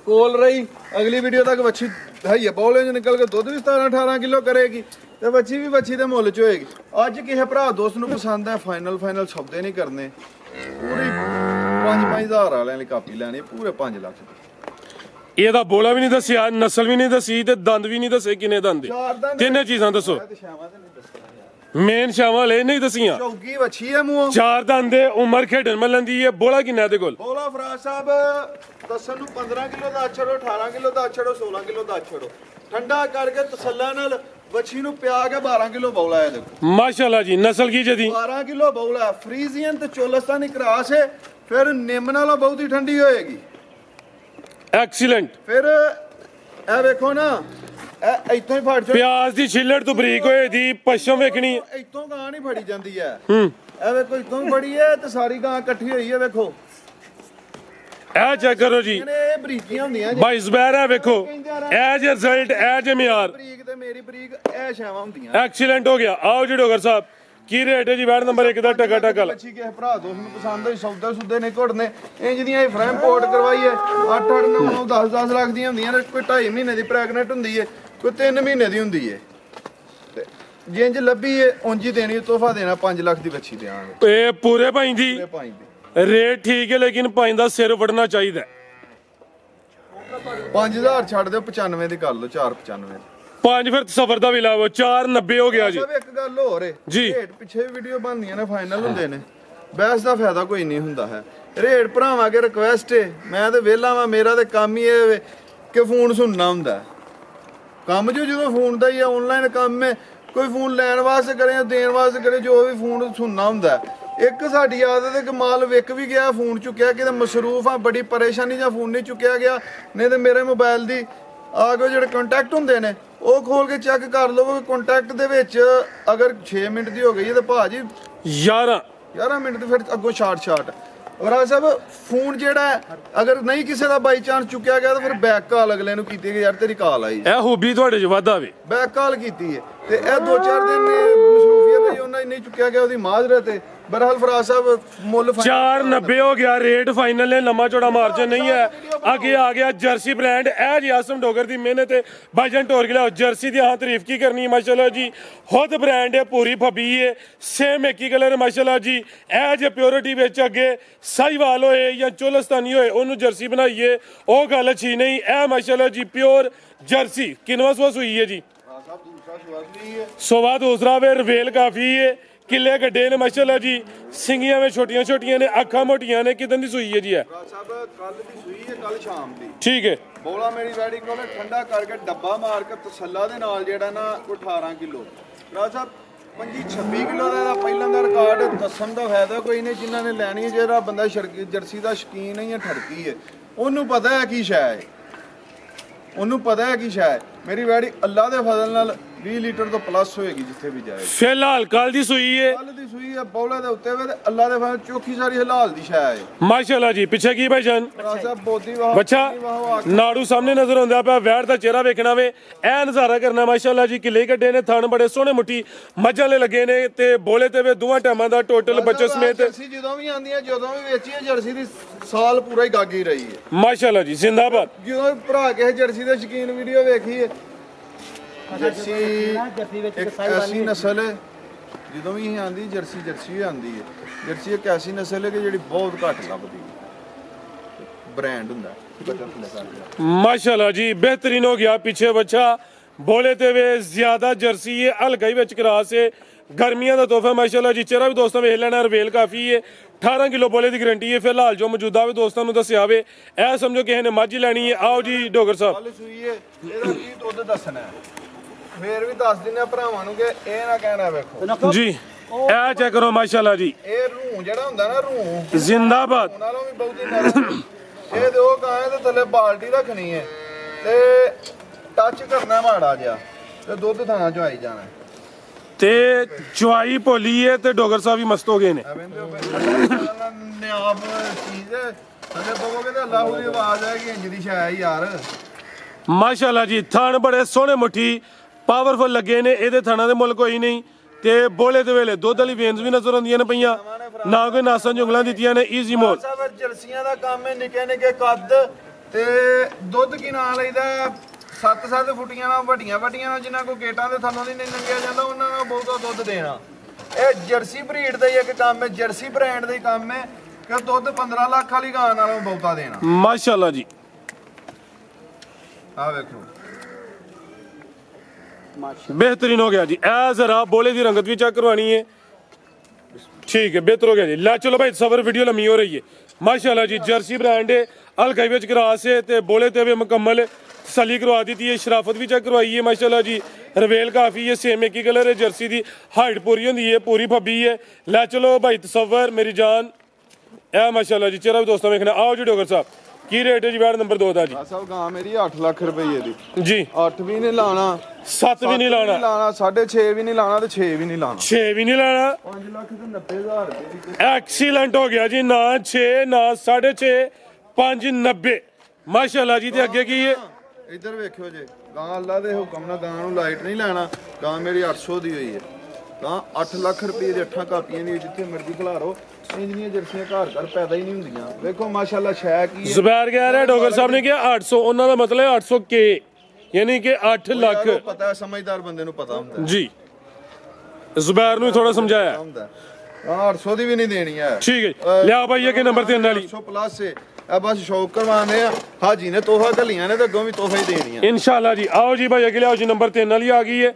ਕੋਲ ਰਹੀ ਅਗਲੀ ਵੀਡੀਓ ਤੱਕ ਵੱਛੀ ਹੈ ਬੌਲੇ ਚ ਨਿਕਲ ਕੇ ਦੁੱਧ ਵੀ 17-18 ਕਿਲੋ ਕਰੇਗੀ ਤੇ ਵੱਛੀ ਵੀ ਵੱਛੀ ਦੇ ਮੁੱਲ ਚ ਹੋਏਗੀ। ਅੱਜ ਕਿਸੇ ਭਰਾ ਦੋਸਤ ਨੂੰ ਪਸੰਦ ਹੈ ਫਾਈਨਲ ਸੌਦੇ ਨਹੀਂ ਕਰਨੇ ਪੂਰੀ 5-5000 ਵਾਲਿਆਂ ਲਈ ਕਾਪੀ ਲੈਣੀ ਪੂਰੇ 5 ਲੱਖ ਦੀ। ਇਹਦਾ ਬੋਲਾ ਵੀ ਨਹੀਂ ਦੱਸਿਆ ਨਸਲ ਵੀ ਨਹੀਂ ਦੱਸੀ ਤੇ ਦੰਦ ਵੀ ਨਹੀਂ ਦੱਸੇ ਕਿੰਨੇ ਦੰਦ ਦੇ ਤਿੰਨੇ ਚੀਜ਼ਾਂ ਦੱਸੋ ਤੇ ਸ਼ਾਮਾਂ ਤੇ ਨਹੀਂ ਦੱਸਣਾ ਮੇਨ ਸ਼ਾਵਾਂ ਲੈ ਨਹੀਂ ਦਸੀਆਂ ਚੌਗੀ ਵੱਛੀ ਹੈ ਮੂੰਹ ਚਾਰ ਦੰਦ ਦੇ ਉਮਰ ਖੇਡਣ ਮੱਲਣ ਦੀ ਇਹ ਬੋਲਾ ਕਿੰਨਾ ਇਹਦੇ ਕੋਲ ਬੋਲਾ ਫਰਾਜ ਸਾਹਿਬ ਦੱਸਣ ਨੂੰ 15 ਕਿਲੋ ਦਾ ਛੜੋ 18 ਕਿਲੋ ਦਾ ਛੜੋ 16 ਕਿਲੋ ਦਾ ਛੜੋ ਠੰਡਾ ਕਰਕੇ ਤਸੱਲਾ ਨਾਲ ਵੱਛੀ ਨੂੰ ਪਿਆ ਕੇ 12 ਕਿਲੋ ਬੌਲਾ ਹੈ ਦੇਖੋ ਮਾਸ਼ਾਅੱਲਾ ਜੀ ਨਸਲ ਕੀ ਜਦੀ 12 ਕਿਲੋ ਬੌਲਾ ਫਰੀਜ਼ੀਅਨ ਤੇ ਚੋਲਸਤਾਨੀ ਕਰਾਸ ਹੈ ਫਿਰ ਨਿੰਮ ਨਾਲੋਂ ਬਹੁਤ ਹੀ ਠੰਡੀ ਹੋਏਗੀ ਐਕਸੀਲੈਂਟ ਫਿਰ ਇਹ ਵੇਖੋ ਨਾ ਇਹ ਇੱਥੋਂ ਹੀ ਫੜ ਚੋ ਪਿਆਜ਼ ਦੀ ਛਿੱਲੜ ਤੋਂ ਬਰੀਕ ਹੋਏ ਦੀ ਪਸ਼ਮ ਵੇਖਣੀ ਇੱਥੋਂ ਗਾਂ ਨਹੀਂ ਫੜੀ ਜਾਂਦੀ ਹੈ ਹੂੰ ਇਹ ਵੇਖੋ ਇੱਥੋਂ ਹੀ ਫੜੀ ਹੈ ਤੇ ਸਾਰੀ ਗਾਂ ਇਕੱਠੀ ਹੋਈ ਹੈ ਵੇਖੋ ਇਹ ਚੈੱਕ ਕਰੋ ਜੀ ਇਹ ਬਰੀਕੀਆਂ ਹੁੰਦੀਆਂ ਜੀ ਬਾਈ ਜ਼ਬੈਰ ਹੈ ਵੇਖੋ ਇਹ ਜੇ ਰਿਜ਼ਲਟ ਇਹ ਜੇ ਮਿਆਰ ਬਰੀਕ ਤੇ ਮੇਰੀ ਬਰੀਕ ਇਹ ਛਾਵਾਂ ਹੁੰਦੀਆਂ ਐਕਸੀਲੈਂਟ ਹੋ ਗਿਆ ਆਓ ਜੀ ਡੋਗਰ ਸਾਹਿਬ ਕੀ ਰੇਟ ਹੈ ਜੀ ਵੈਟ ਨੰਬਰ 1 ਦਾ ਟਕਾ ਟਕਲ ਬੱਚੀ ਕਿਸੇ ਭਰਾ ਦੋਸਤ ਨੂੰ ਪਸੰਦ ਹੋਈ ਸੌਦੇ ਸੁੱਦੇ ਨੇ ਘੁੱਟਨੇ ਇੰਜ ਦੀਆਂ ਇਹ ਫਰੇਮ ਪੋਰਟ ਕਰਵਾਈ ਹੈ 8-8 9-9 10-10 ਲੱਖ ਦੀਆਂ ਹੁੰਦੀਆਂ ਨੇ ਕੋਈ 2.5 ਮਹੀਨੇ ਦੀ ਪ੍ਰੈਗਨੈਂਟ ਹੁੰਦੀ ਹੈ ਕੋਈ 3 ਮਹੀਨੇ ਦੀ ਹੁੰਦੀ ਹੈ ਤੇ ਜਿੰਜ ਲੱਭੀ ਹੈ ਉਂਝ ਹੀ ਦੇਣੀ ਤੋਹਫਾ ਦੇਣਾ 5 ਲੱਖ ਦੀ ਬੱਚੀ ਦੇਵਾਂਗੇ ਇਹ ਪੂਰੇ ਭਾਈ ਦੀ ਇਹ ਪਾਈ ਦੀ ਰੇਟ ਠੀਕ ਹੈ ਲੇਕਿਨ ਭਾਈ ਦਾ ਸਿਰ ਵੜਨਾ ਚਾਹੀਦਾ 5000 ਛੱਡ ਦਿਓ 95 ਦੀ ਕਰ ਲਓ 495 ਪੰਜ ਫਿਰ ਸਫਰ ਦਾ ਵੀ ਲਾਵੋ 490 ਹੋ ਗਿਆ ਜੀ ਸਭ ਇੱਕ ਗੱਲ ਹੋਰ ਹੈ ਜੀ। ਰੇਟ ਪਿੱਛੇ ਵੀਡੀਓ ਬਣਦੀਆਂ ਨੇ ਫਾਈਨਲ ਹੁੰਦੇ ਨੇ ਬਹਿਸ ਦਾ ਫਾਇਦਾ ਕੋਈ ਨਹੀਂ ਹੁੰਦਾ ਹੈ ਰੇਟ ਭਰਾਵਾਂ ਕੇ ਰਿਕਵੈਸਟ ਹੈ ਮੈਂ ਤੇ ਵਿਹਲਾ ਵਾਂ ਮੇਰਾ ਤੇ ਕੰਮ ਹੀ ਇਹ ਵੇ ਕਿ ਫੋਨ ਸੁਣਨਾ ਹੁੰਦਾ ਹੈ। ਕੰਮ ਜੋ ਜਦੋਂ ਫੋਨ ਦਾ ਹੀ ਹੈ ਆਨਲਾਈਨ ਕੰਮ ਹੈ ਕੋਈ ਫੋਨ ਲੈਣ ਵਾਸਤੇ ਕਰੇ ਜਾਂ ਦੇਣ ਵਾਸਤੇ ਕਰੇ ਜੋ ਵੀ ਫੋਨ ਸੁਣਨਾ ਹੁੰਦਾ ਹੈ। ਇੱਕ ਸਾਡੀ ਆਦਤ ਹੈ ਕਿ ਮਾਲ ਵਿਕ ਵੀ ਗਿਆ ਫੋਨ ਚੁੱਕਿਆ ਕਿਤੇ ਮਸਰੂਫ ਆ ਬੜੀ ਪਰੇਸ਼ਾਨੀ ਜਾਂ ਫੋਨ ਨਹੀਂ ਚੁੱਕਿਆ ਗਿਆ ਨਹੀਂ ਤੇ ਮੇਰੇ ਮੋਬਾਈਲ ਦੀ ਆ ਕੇ ਜਿਹੜੇ ਕੰਟੈਕਟ ਹੁੰਦੇ ਨੇ ਉਹ ਖੋਲ ਕੇ ਚੈੱਕ ਕਰ ਲਵੋ ਕੰਟੈਕਟ ਦੇ ਵਿੱਚ ਅਗਰ 6 ਮਿੰਟ ਦੀ ਹੋ ਗਈ ਹੈ ਤੇ ਭਾਜੀ 11 ਮਿੰਟ ਤੇ ਫਿਰ ਅੱਗੋਂ ਸ਼ਾਰਟ ਔਰ ਸਾਹਿਬ ਫੋਨ ਜਿਹੜਾ ਹੈ, ਅਗਰ ਨਹੀਂ ਕਿਸੇ ਦਾ ਬਾਈ ਚਾਂਸ ਚੁੱਕਿਆ ਗਿਆ ਤਾਂ ਫਿਰ ਬੈਕ ਕਾਲ ਅਗਲੇ ਨੂੰ ਕੀਤੀ ਕਿ ਯਾਰ ਤੇਰੀ ਕਾਲ ਆਈ ਇਹ ਹੂਬੀ ਤੁਹਾਡੇ ਚ ਵਾਧਾ ਵੇ ਬੈਕ ਕਾਲ ਕੀਤੀ ਹੈ ਤੇ ਇਹ 2-4 ਦਿਨ ਮਸਰੂਫੀਅਤ ਰਹੀ ਉਹਨਾਂ ਨਹੀਂ ਚੁੱਕਿਆ ਗਿਆ ਉਹਦੀ ਮਾਜ਼ਰਤ ਹੈ ਬਰਹਾਲ ਫਰਾਜ਼ ਸਾਹਿਬ ਮੁੱਲ 490 ਹੋ ਗਿਆ ਰੇਟ ਫਾਈਨਲ ਨੇ ਲੰਮਾ ਚੌੜਾ ਮਾਰਜਨ ਨਹੀਂ ਹੈ ਅੱਗੇ ਆ ਗਿਆ ਜਰਸੀ ਬ੍ਰਾਂਡ ਇਹ ਜੀ ਆਸਮ ਡੋਗਰ ਦੀ ਮਿਹਨਤ ਹੈ ਭਾਈਜਾਨ ਟੋਰ ਗਿਆ ਜਰਸੀ ਦੀ ਹਾਂ ਤਾਰੀਫ ਕੀ ਕਰਨੀ ਹੈ ਮਾਸ਼ਾਅੱਲਾ ਜੀ ਖੁਦ ਬ੍ਰਾਂਡ ਹੈ ਪੂਰੀ ਫੱਬੀ ਹੈ ਸੇਮ ਇੱਕ ਹੀ ਕਲਰ ਹੈ ਮਾਸ਼ਾਅੱਲਾ ਜੀ ਇਹ ਜੇ ਪਿਓਰਿਟੀ ਵਿੱਚ ਅੱਗੇ ਸਾਈਵਾਲ ਹੋਏ ਜਾਂ ਚੋਲਸਤਾਨੀ ਹੋਏ ਉਹਨੂੰ ਜਰਸੀ ਬਣਾਈਏ ਉਹ ਗੱਲ ਅੱਛੀ ਨਹੀਂ ਇਹ ਮਾਸ਼ਾਅੱਲਾ ਜੀ ਪਿਓਰ ਜਰਸੀ ਕਿੰਨਵਾਂ ਸੂਆ ਸੂਈ ਹੈ ਜੀ ਸਵਾ ਦੂਸਰਾ ਵੇ ਰਵੇਲ ਕਾਫੀ ਹੈ ਕਿੱਲੇ ਗੱਡੇ ਨੇ ਮਾਸ਼ਾਅੱਲਾ ਜੀ ਸਿੰਗੀਆਂ ਵਿੱਚ ਛੋਟੀਆਂ ਛੋਟੀਆਂ ਨੇ ਅੱਖਾਂ ਮੋਟੀਆਂ ਨੇ ਕਿਦਾਂ ਦੀ ਸੂਈ ਹੈ ਜੀ ਇਹ ਸਾਹਿਬ ਕੱਲ ਦੀ ਸੂਈ ਹੈ ਕੱਲ ਸ਼ਾਮ ਦੀ ਠੀਕ ਹੈ ਬੋਲਾ ਮੇਰੀ ਵੈਡੀ ਕੋਲ ਠੰਡਾ ਕਰਕੇ ਡੱਬਾ ਮਾਰ ਕੇ ਤਸੱਲਾ ਦੇ ਨਾਲ ਜਿਹੜਾ ਨਾ ਕੋਈ 18 ਕਿਲੋ ਰਾਜ ਸਾਹਿਬ 25-26 ਕਿਲੋ ਦਾ ਪਹਿਲਾਂ ਦਾ ਰਿਕਾਰਡ ਦੱਸਣ ਦਾ ਫਾਇਦਾ ਕੋਈ ਨਹੀਂ ਜਿਨ੍ਹਾਂ ਨੇ ਲੈਣੀ ਹੈ ਜਿਹੜਾ ਬੰਦਾ ਜਰਸੀ ਦਾ ਸ਼ੌਕੀਨ ਹੈ ਜਾਂ ਠੜਕੀ ਹੈ ਉਹਨੂੰ ਪਤਾ ਹੈ ਕੀ ਸ਼ੈ ਹੈ ਉਹਨੂੰ ਪਤਾ ਹੈ ਕੀ ਸ਼ੈ ਹੈ ਮੇਰੀ ਵੈਡੀ ਅੱਲਾ ਦੇ ਫਜ਼ਲ ਨਾਲ 20 ਲੀਟਰ ਤੋਂ ਪਲੱਸ ਹੋਏਗੀ ਜਿੱਥੇ ਵੀ ਜਾਏਗੀ ਫਿਲਹਾਲ ਕੱਲ ਦੀ ਸੂਈ ਹੈ ਕੱਲ ਦੀ ਸੂਈ ਹੈ ਬੌਲੇ ਦੇ ਉੱਤੇ ਵੇ ਤੇ ਅੱਲਾ ਦੇ ਫਜ਼ਲ ਚੋਖੀ ਸਾਰੀ ਹਲਾਲ ਦੀ ਸ਼ੈ ਹੈ ਮਾਸ਼ਾਅੱਲਾ ਜੀ ਪਿੱਛੇ ਕੀ ਭਾਈਜਾਨ ਰਾਜ ਸਾਹਿਬ ਬੋਦੀ ਵਾਹ ਬੱਚਾ ਨਾੜੂ ਸਾਹਮਣੇ ਨਜ਼ਰ ਆਉਂਦਾ ਪਿਆ ਵੈੜ ਦਾ ਚਿਹਰਾ ਵੇਖਣਾ ਵੇ ਐ ਨਜ਼ਾਰਾ ਕਰਨਾ ਮਾਸ਼ਾਅੱਲਾ ਜੀ ਕਿਲੇ ਗੱਡੇ ਨੇ ਥਣ ਬੜੇ ਸੋਹਣੇ ਮੁੱਠੀ ਮੱਝਾਂ ਵਾਲੇ ਲੱਗੇ ਨੇ ਤੇ ਬੋਲੇ ਤੇ ਵੇ ਦੋਵਾਂ ਟਾਈਮਾਂ ਦਾ ਟੋਟਲ ਬੱਚੇ ਸਮੇਤ ਜਰਸੀ ਜਦੋਂ ਵੀ ਆਂਦੀ ਹੈ ਜਦੋਂ ਵੀ ਵੇਚੀ ਹੈ ਜਰਸੀ ਦੀ ਸਾਲ ਪੂਰਾ ਹੀ ਗਾਗੀ ਰਹੀ ਹੈ ਮਾਸ਼ਾਅੱਲਾ ਜੀ ਜ਼ਿੰਦਾਬਾਦ ਜਦੋਂ ਭਰਾ ਕਿਸੇ ਜਰਸੀ ਦੇ ਸ਼ੌਕੀਨ ਵੀਡੀਓ ਵੇਖੀ ਹੈ ਜਰਸੀ ਇੱਕ ਐਸੀ ਨਸਲ ਹੈ ਜਦੋਂ ਵੀ ਇਹ ਆਂਦੀ ਜਰਸੀ ਆਂਦੀ ਹੈ ਜਰਸੀ ਇੱਕ ਐਸੀ ਨਸਲ ਹੈ ਕਿ ਜਿਹੜੀ ਬਹੁਤ ਘੱਟ ਲੱਭਦੀ ਹੈ ਬ੍ਰਾਂਡ ਹੁੰਦਾ ਮਾਸ਼ਾਅੱਲਾ ਜੀ ਬਿਹਤਰੀਨ ਹੋ ਗਿਆ ਪਿੱਛੇ ਬੱਚਾ ਬੋਲੇ ਤੇ ਵੇ ਜ਼ਿਆਦਾ ਜਰਸੀ ਹੈ ਹਲਕਾ ਹੀ ਵਿੱਚ ਕਰਾਸ ਹੈ गर्मियां का तोहफा माशाल्लाह जी चेहरा भी दोस्तों वेख लेना रवेल काफ़ी है 18 ਕਿਲੋ ਬੋਲੇ ਦੀ ਗਾਰੰਟੀ ਹੈ। ਫਿਲਹਾਲ ਜੋ ਮੌਜੂਦਾ ਵੇ ਦੋਸਤਾਂ ਨੂੰ ਦੱਸਿਆ ਵੇ, ਇਹ ਸਮਝੋ ਕਿਸੇ ਨੇ ਮੱਝ ਲੈਣੀ ਹੈ। ਆਓ ਜੀ ਡੋਗਰ ਸਾਹਿਬ, ਕੱਲ ਸੂਈ ਏ, ਇਹਦਾ ਕੀ ਦੁੱਧ ਦੱਸਣਾ ਹੈ। ਫੇਰ ਵੀ ਦੱਸ ਦਿੰਦੇ ਆ ਭਰਾਵਾਂ ਨੂੰ ਕਿ ਇਹ ਨਾ ਕਹਿਣਾ ਵੇਖੋ ਜੀ ਇਹ ਚੈੱਕ ਕਰੋ ਮਾਸ਼ਾਅੱਲਾ ਜੀ, ਇਹ ਰੂਹ ਜਿਹੜਾ ਹੁੰਦਾ ਨਾ ਰੂਹ ਜ਼ਿੰਦਾਬਾਦ। ਨਾਲੋਂ ਵੀ ਬਹੁਤੀ ਨਰਮ। ਇਹ ਦੋ ਗਾਂ ਦੇ ਥੱਲੇ ਬਾਲਟੀ ਰੱਖਣੀ ਹੈ ਤੇ ਟੱਚ ਕਰਨਾ ਮਾੜਾ ਜਿਹਾ ਤੇ ਦੁੱਧ ਥਾਂ ਚੋਂ ਆਈ ਜਾਣਾ। ਤੇ ਚੁਆਈ ਭੋਲੀ ਹੈ ਤੇ ਡੋਗਰ ਸਾਹਿਬ ਵੀ ਮਸਤ ਹੋ ਗਏ ਨੇ। ਨਿਆਬ ਚੀਜ਼ ਹੈ, ਅਗੇ ਬੋਲੋਗੇ ਤੇ ਅੱਲਾਹ ਦੀ ਆਵਾਜ਼ ਆਏਗੀ ਇੰਜ ਦੀ ਸ਼ਾਇ ਯਾਰ। ਮਾਸ਼ਾਅੱਲਾ ਜੀ, ਥਣ ਬੜੇ ਸੋਹਣੇ ਮੁੱਠੀ ਪਾਵਰਫੁਲ ਲੱਗੇ ਨੇ। ਇਹਦੇ ਥਣਾਂ ਦੇ ਮੁੱਲ ਕੋਈ ਨਹੀਂ ਤੇ ਬੋਲੇ ਦੇ ਵੇਲੇ ਦੁੱਧ ਵਾਲੀ ਵੇਨਸ ਵੀ ਨਜ਼ਰ ਆਉਂਦੀਆਂ ਨੇ ਪਈਆਂ, ਨਾ ਕੋਈ ਨਾਸਾਂ ਜੁਗਲਾਂ ਦਿੱਤੀਆਂ ਨੇ। ਈਜ਼ੀ ਮੋਲ ਸਾਹਿਬ ਜਰਸੀਆਂ ਦਾ ਕੰਮ ਹੈ, ਨਿੱਕੇ ਨਿੱਕੇ ਕੱਦ ਤੇ ਦੁੱਧ ਕੀ ਨਾਂ ਲਈਦਾ 7-7 ਫੁੱਟੀਆਂ ਨਾਲ ਵੱਡੀਆਂ ਵੱਡੀਆਂ, ਜਿਨ੍ਹਾਂ ਕੋ ਗੇਟਾਂ ਦੇ ਥੱਲੋਂ ਦੀ ਨਹੀਂ ਲੰਘਿਆ ਜਾਂਦਾ, ਉਹਨਾਂ ਨੂੰ ਬਹੁਤਾ ਦੁੱਧ ਦੇਣਾ। ਇਹ ਜਰਸੀ ਬਰੀਡ ਦਾ ਹੀ ਇੱਕ ਕੰਮ ਹੈ, ਜਰਸੀ ਬ੍ਰਾਂਡ ਦਾ ਹੀ ਕੰਮ ਹੈ ਕਿ ਦੁੱਧ 15 ਲੱਖ ਵਾਲੀ ਗਾਂ ਨਾਲੋਂ ਬਹੁਤਾ ਦੇਣਾ। ਮਾਸ਼ਾਅੱਲਾ ਜੀ, ਆ ਵੇਖੋ बेहतरीन हो गया जी। ए जरा बोले की रंगत भी चेक करवानी है, ठीक है, बेहतर हो गया जी। ला चलो भाई, सबर वीडियो लम्बी हो रही है। माशाल्लाह जी, जर्सी ब्रांड है, हल्का विच क्रास है ते बोले ते भी मुकम्मल सली करवा दी थी। शराफत भी चेक करवाई है माशाल्लाह जी। रवेल काफ़ी है, सेम एक ही कलर है। जर्सी की हाइट पूरी होंगी है, पूरी फब्बी है। ला चलो भाई तसव्वर मेरी जान, ए माशाल्लाह जी। चलो दोस्तों वेखना, आओ जी डोगर साहब की रेट है जी बैड नंबर 2 ਦਾ ਜੀ? ਸਾਹਿਬ ਗਾਂ ਮੇਰੀ 8 ਲੱਖ ਰੁਪਏ ਦੀ ਜੀ। 8 ਵੀ ਨਹੀਂ ਲਾਣਾ, 7 ਵੀ ਨਹੀਂ ਲਾਣਾ, 6.5 ਵੀ ਨਹੀਂ ਲਾਣਾ ਤੇ 6 ਵੀ ਨਹੀਂ ਲਾਣਾ। 6 ਵੀ ਨਹੀਂ ਲਾਣਾ। 5 ਲੱਖ ਤੇ 90,000 ਰੁਪਏ ਦੀ ਐਕਸੀਲੈਂਟ ਹੋ ਗਿਆ ਜੀ। ਨਾ 6 ਨਾ 6.5 5 90 ਮਾਸ਼ਾਅੱਲਾ ਜੀ। ਤੇ ਅੱਗੇ ਕੀ ਹੈ? ਇੱਧਰ ਵੇਖਿਓ ਜੇ ਗਾਂ ਅੱਲਾ ਦੇ ਹੁਕਮ ਨਾਲ ਗਾਂ ਨੂੰ ਲਾਈਟ ਨਹੀਂ ਲੈਣਾ। ਗਾਂ ਮੇਰੀ 800 ਦੀ ਹੋਈ ਹੈ। ਗਾਂ 8 ਲੱਖ ਰੁਪਏ ਦੀ 8 ਕਾਪੀਆਂ ਦੀ, ਜਿੱਥੇ ਮਰਜ਼ੀ ਖਿਲਾਰੋ। ਇੰਜਨੀਆਂ ਜਰਸੀਆਂ ਘਰ ਘਰ ਪੈਦਾ ਹੀ ਨਹੀਂ ਹੁੰਦੀਆਂ। ਵੇਖੋ ਮਾਸ਼ਾਅੱਲਾ ਸ਼ੈ ਕੀ ਹੈ। ਜ਼ੁਬੈਰ ਕਹਿ ਰਿਹਾ ਡੋਗਰ ਸਾਹਿਬ ਨੇ ਕਿਹਾ 800, ਉਹਨਾਂ ਦਾ ਮਤਲਬ ਹੈ 800 ਕੇ, ਯਾਨੀ ਕਿ 8 ਲੱਖ। ਯਾਰ ਉਹ ਪਤਾ ਹੈ, ਸਮਝਦਾਰ ਬੰਦੇ ਨੂੰ ਪਤਾ ਹੁੰਦਾ ਜੀ। ਜ਼ੁਬੈਰ ਨੂੰ ਥੋੜਾ ਸਮਝਾਇਆ। ਹੁੰਦਾ। ਗਾਂ 800 ਦੀ ਵੀ ਨਹੀਂ ਦੇਣੀ ਹੈ। ਠੀਕ ਹੈ, ਲਿਆ ਭਾਈ ਇਹ ਕਿ ਨੰਬਰ 3 ਵਾਲੀ 800 ਪਲੱਸ ਹੈ। ਇਹ ਬਸ ਸ਼ੌਕ ਕਰਵਾਉਂਦੇ ਆ। ਹਾਜੀ ਨੇ ਤੋਹਫਾ ਘੱਲੀਆਂ ਨੇ ਤੇ ਅੱਗੋਂ ਵੀ ਤੋਹਫਾ ਹੀ ਦੇਣੀਆਂ ਇਨਸ਼ਾਅੱਲਾ ਜੀ। आओ जी भाई अगे लियाओ जी, नंबर 3 वाली आ गई है,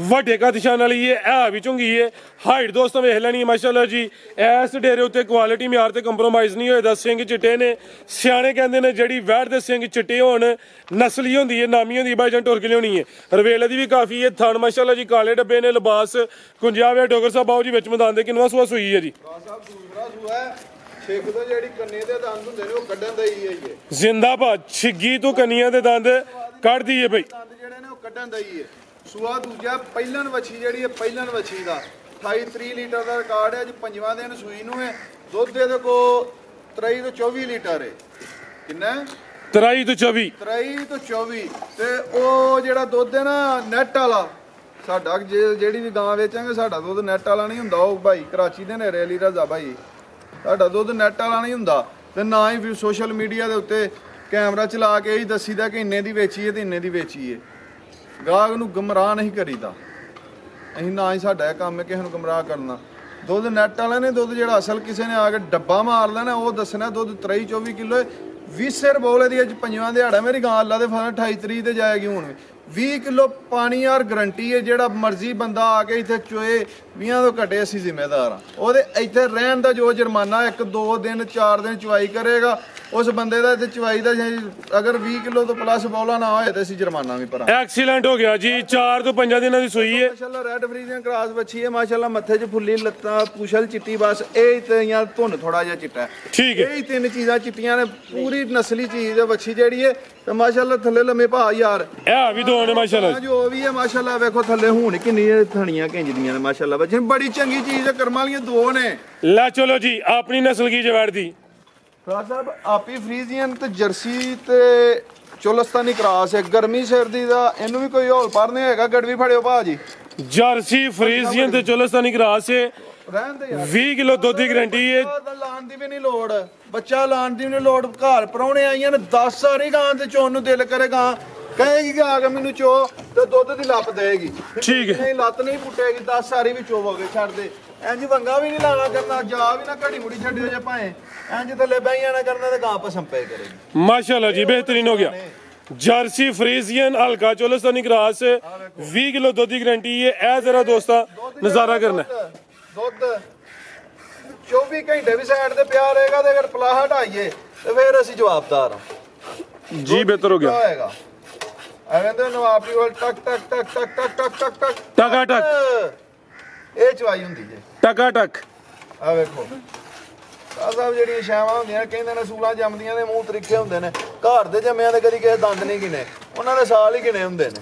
ਵੱਡੇ ਕੱਦ ਸ਼ਾਨ ਵਾਲੀ ਹੈ। ਇਹ ਵੀ ਚੰਗੀ ਹੈ, ਹਾਈਟ ਦੋਸਤੋ ਵੇਖ ਲੈਣੀ ਮਾਸ਼ਾਅੱਲਾ ਜੀ। ਇਸ ਡੇਰੇ ਉੱਤੇ ਕੁਆਲਿਟੀ ਮਿਆਰ ਤੇ ਕੰਪਰੋਮਾਈਜ਼ ਨਹੀਂ ਹੋਏਦਾ। ਸਿੰਘ ਚਿੱਟੇ ਨੇ, ਸਿਆਣੇ ਕਹਿੰਦੇ ਨੇ ਜਿਹੜੀ ਵੈੜ ਦੇ ਸਿੰਘ ਚਿੱਟੇ ਹੋਣ ਨਸਲੀ ਹੁੰਦੀ ਹੈ, ਨਾਮੀ ਹੁੰਦੀ ਹੈ, ਬਾਈ ਜਾਨ ਟੁਰ ਕੇ ਲਿਆਉਣੀ ਹੈ। ਰਵੇਲ ਦੀ ਵੀ ਕਾਫੀ ਹੈ। ਥਣ ਮਾਸ਼ਾਅੱਲਾ ਜੀ ਕਾਲੇ ਡੱਬੇ ਨੇ, ਲਿਬਾਸ ਕੁੰਜਿਆ ਹੋਇਆ। ਡੋਗਰ ਸਾਹਿਬ ਆਓ ਜੀ ਵਿੱਚ ਮੈਦਾਨ ਦੇ, ਕਿੰਨਵਾਂ ਸੂਆ ਸੂਈ ਹੈ ਜੀ? ਸਾਹਿਬ ਦੂਸਰਾ ਸੂਆ ਹੈ। ਛਿੱਕ ਤੋਂ ਜਿਹੜੀ ਕੰਨੇ ਦੇ ਦੰਦ ਹੁੰਦੇ ਨੇ ਉਹ ਕੱਢਣ ਦਾ ਹੀ ਹੈ ਇਹ। ਜ਼ਿੰਦਾਬਾਦ। ਛਿੱਗੀ ਤੋਂ ਕੰਨੀਆਂ ਦੇ ਦੰਦ ਕੱਢ ਦਈਏ ਬਈ। ਦੰਦ ਜਿਹੜੇ ਨੇ ਉਹ ਕੱਢਣ ਦਾ ਹੀ ਹੈ। ਸੂਆ ਦੂਜਾ ਪਹਿਲਣ ਵੱਛੀ ਜਿਹੜੀ ਹੈ, ਪਹਿਲਣ ਵੱਛੀ ਦਾ 28-30 ਲੀਟਰ ਦਾ ਰਿਕਾਰਡ ਹੈ। ਅੱਜ 5ਵਾਂ ਦਿਨ ਸੂਈ ਨੂੰ ਹੈ। ਦੁੱਧ ਦੇ ਕੋ 23 ਤੋਂ 24 ਲੀਟਰ ਹੈ। ਕਿੰਨਾ? 23 ਤੋਂ 24। 23 ਤੋਂ 24। ਤੇ ਉਹ ਜਿਹੜਾ ਦੁੱਧ ਹੈ ਨਾ ਨੈਟ ਵਾਲਾ, ਸਾਡਾ ਜਿਹੜੀ ਵੀ ਗਾਂ ਵੇਚਾਂਗੇ ਸਾਡਾ ਦੁੱਧ ਨੈਟ ਵਾਲਾ ਨਹੀਂ ਹੁੰਦਾ। ਉਹ ਭਾਈ ਕਰਾਚੀ ਦੇ ਨੇ ਰੈਲੀ ਰਜ਼ਾ ਭਾਈ, ਸਾਡਾ ਦੁੱਧ ਨੈਟ ਵਾਲਾ ਨਹੀਂ ਹੁੰਦਾ। ਤੇ ਨਾ ਹੀ ਫਿਰ ਸੋਸ਼ਲ ਮੀਡੀਆ ਦੇ ਉੱਤੇ ਕੈਮਰਾ ਚਲਾ ਕੇ ਹੀ ਦੱਸੀਦਾ ਕਿ ਇੰਨੇ ਦੀ ਵੇਚੀ ਹੈ ਤੇ ਇੰਨੇ ਦੀ ਵੇਚੀ ਹੈ। ਗਾਹਕ ਨੂੰ ਗੁੰਮਰਾਹ ਨਹੀਂ ਕਰੀਦਾ। ਅਸੀਂ ਨਾ ਹੀ ਸਾਡਾ ਇਹ ਕੰਮ ਹੈ ਕਿਸੇ ਨੂੰ ਗੁੰਮਰਾਹ ਕਰਨਾ। ਦੁੱਧ ਨੈਟ ਵਾਲੇ ਨੇ ਦੁੱਧ ਜਿਹੜਾ ਅਸਲ ਕਿਸੇ ਨੇ ਆ ਕੇ ਡੱਬਾ ਮਾਰ ਲੈਣਾ ਉਹ ਦੱਸਣਾ ਦੁੱਧ 23-24 ਕਿਲੋ 20 ਸਿਰ ਬੋਲੇ ਦੀ ਅੱਜ 5ਵਾਂ ਦਿਹਾੜਾ ਮੇਰੀ ਗਾਂ ਅੱਲਾ ਦੇ ਫਾਦਰ 28-30 ਤੇ ਜਾਏਗੀ। ਹੁਣ 20 ਕਿਲੋ ਪਾਣੀ ਯਾਰ ਗਰੰਟੀ ਹੈ। ਜਿਹੜਾ ਮਰਜ਼ੀ ਬੰਦਾ ਆ ਕੇ ਇੱਥੇ ਚੋਏ 20 ਤੋਂ ਘਟੇ ਅਸੀਂ ਜ਼ਿੰਮੇਦਾਰ ਹਾਂ। ਉਹਦੇ ਇੱਥੇ ਰਹਿਣ ਦਾ ਜੋ ਜੁਰਮਾਨਾ 1-2 ਦਿਨ 4 ਦਿਨ ਚੁਆਈ ਕਰੇਗਾ ਉਸ ਬੰਦੇ ਦਾ ਇੱਥੇ ਚੁਆਈ ਦਾ ਅਗਰ 20 ਕਿਲੋ ਤੋਂ ਪਲੱਸ ਬੋਲਾ ਨਾ ਹੋਏ ਤੇ ਅਸੀਂ ਜੁਰਮਾਨਾ ਵੀ ਭਰਾਂਗੇ। ਐਕਸੀਲੈਂਟ ਹੋ ਗਿਆ ਜੀ। 4 ਤੋਂ 5 ਦਿਨਾਂ ਦੀ ਸੂਈ ਹੈ ਮਾਸ਼ਾਅੱਲਾ। ਰੈਡ ਫਰੀਜ਼ੀਅਨ ਕ੍ਰਾਸ ਬੱਚੀ ਹੈ ਮਾਸ਼ਾਅੱਲਾ। ਮੱਥੇ 'ਚ ਫੁੱਲੀ, ਲੱਤਾਂ ਪੁਛਲ ਚਿੱਟੀ, ਬਸ ਇਹ ਤੇ ਜਾਂ ਧੁੰਨ ਥੋੜਾ ਜਿਹਾ ਚਿੱਟਾ ਹੈ। ਠੀਕ ਹੈ, ਇਹ ਤਿੰਨ ਚੀਜ਼ਾਂ ਚਿੱਟੀਆਂ ਨੇ। ਪੂਰੀ ਨਸਲੀ ਚੀਜ਼ ਹੈ ਬੱਚੀ ਜਿਹੜੀ ਹੈ। ਤੇ ਮਾਸ਼ਾਅੱਲਾ ਥੱਲੇ ਲੰਮੇ ਭਾ ਯਾਰ ਇਹ ਵੀ ਦੋ ਨੇ ਮਾਸ਼ਾਅੱਲਾ। ਜੋ ਵੀ ਹੈ ਮਾਸ਼ਾਅੱਲਾ। ਵੇਖੋ ਥੱਲੇ ਹੁਣ ਕਿੰਨੀ ਥਣੀਆਂ ਘਿੰਜਦੀਆਂ ਨੇ ਮਾਸ਼ਾਅੱਲਾ। ਬੱਚੇ ਬੜੀ ਚੰਗੀ ਚੀਜ਼ ਹੈ। ਕਰਮਾਂ ਵਾਲੀਆਂ ਦੋ ਨੇ। ਲੈ ਚਲੋ ਜੀ, ਆਪਣੀ ਨਸਲ ਕੀ ਜਵੈੜ ਦੀ? ਫਰਾਦ ਸਾਹਿਬ ਆਪੀ ਫਰੀਜ਼ੀਅਨ ਤੇ ਜਰਸੀ ਤੇ ਚੋਲਸਤਾਨੀ ਕ੍ਰਾਸ ਹੈ। ਗਰਮੀ ਸਰਦੀ ਦਾ ਇਹਨੂੰ ਵੀ ਕੋਈ ਹੌਲ ਪਰ ਨਹੀਂ ਹੈਗਾ। ਗੜਵੀ ਫੜਿਓ ਭਾਜੀ। ਜਰਸੀ ਫਰੀਜ਼ੀਅਨ ਤੇ ਚੋਲਸਤਾਨੀ ਕ੍ਰਾਸ ਹੈ। ਰਹਿਣ ਦੇ ਯਾਰ। 20 ਕਿਲੋ ਦੁੱਧ ਦੀ ਗਾਰੰਟੀ ਹੈ। ਲਾਣ ਦੀ ਵੀ ਨਹੀਂ ਲੋੜ, ਬੱਚਾ ਲਾਣ ਦੀ ਵੀ ਨਹੀਂ ਲੋੜ। ਘਰ ਪਰੌਣੇ ਆਈਆਂ ਨੇ 10 ਸਾਰੀ ਗਾਂ ਤੇ ਚੋਣ ਨੂੰ ਦਿਲ ਕਰੇਗਾ, ਕਹੇਗੀ ਕਿ ਆ ਕੇ ਮੈਨੂੰ ਚੋ ਤੇ ਦੁੱਧ ਦੀ ਲੱਪ ਦੇਗੀ। ਠੀਕ ਹੈ, ਨਹੀਂ ਲੱਤ ਨਹੀਂ ਪੁੱਟੇਗੀ। 10 ਸਾਰੀ ਵੀ ਚੋਵੋਗੇ ਛੱਡ ਦੇ। ਇੰਜ ਵੰਗਾ ਵੀ ਨਹੀਂ ਲਾਣਾ ਕਰਨਾ, ਜਾ ਵੀ ਨਾ ਘੜੀ ਮੁੜੀ ਛੱਡਿਓ ਜੇ ਭਾਵੇਂ। ਇੰਜ ਥੱਲੇ ਬਹਿਆਂ ਨਾ ਕਰਨਾ ਤੇ ਗਾਂ ਪਸੰਪੇ ਕਰੇਗੀ ਮਾਸ਼ਾਅੱਲਾ ਜੀ। ਬਿਹਤਰੀਨ ਹੋ ਗਿਆ। ਜਰਸੀ ਫਰੀਜ਼ੀਅਨ ਹਲਕਾ ਚੋਲਸਤਾਨੀ ਕ੍ਰਾਸ 20 ਕਿਲੋ ਦੁੱਧ ਦੀ ਗਾਰੰਟੀ ਹੈ। ਇਹ ਜ਼ਰਾ ਦੋਸਤਾ ਨਜ਼ਾਰਾ ਕਰਨਾ। ਦੁੱਧ 24 ਘੰਟੇ ਵੀ ਸਾਈਡ ਤੇ ਪਿਆ ਰਹੇਗਾ ਤੇ ਅਗਰ ਪਲਾਹ ਹਟਾਈਏ ਤੇ ਫਿਰ ਅਸੀਂ ਜਵਾਬਦਾਰ ਹਾਂ ਜੀ ਬਿਹਤਰ ਹੋ ਗਿਆ ਹੋਏਗਾ ਐਵੇਂ ਤੇ ਨਵਾਬ ਦੀ ਕੋਲ ਟਕ ਟਕ ਟਕ ਟਕ ਟਕ ਟਕ ਟਕ ਟਕ ਟਕਾ ਟਕ ਇਹ ਚਵਾਈ ਹੁੰਦੀ ਜੇ ਟਕਾ ਟਕ ਆ ਵੇਖੋ ਆਹ ਸਭ ਜਿਹੜੀਆਂ ਛਾਵਾਂ ਹੁੰਦੀਆਂ ਕਹਿੰਦੇ ਨੇ ਸੂਲਾਂ ਜੰਮਦੀਆਂ ਦੇ ਮੂੰਹ ਤਰੀਕੇ ਹੁੰਦੇ ਨੇ ਘਰ ਦੇ ਜੰਮਿਆਂ ਦੇ ਕਦੀ ਕਿਸੇ ਦੰਦ ਨਹੀਂ ਗਿਣੇ ਉਹਨਾਂ ਦੇ ਸਾਲ ਹੀ ਗਿਣੇ ਹੁੰਦੇ ਨੇ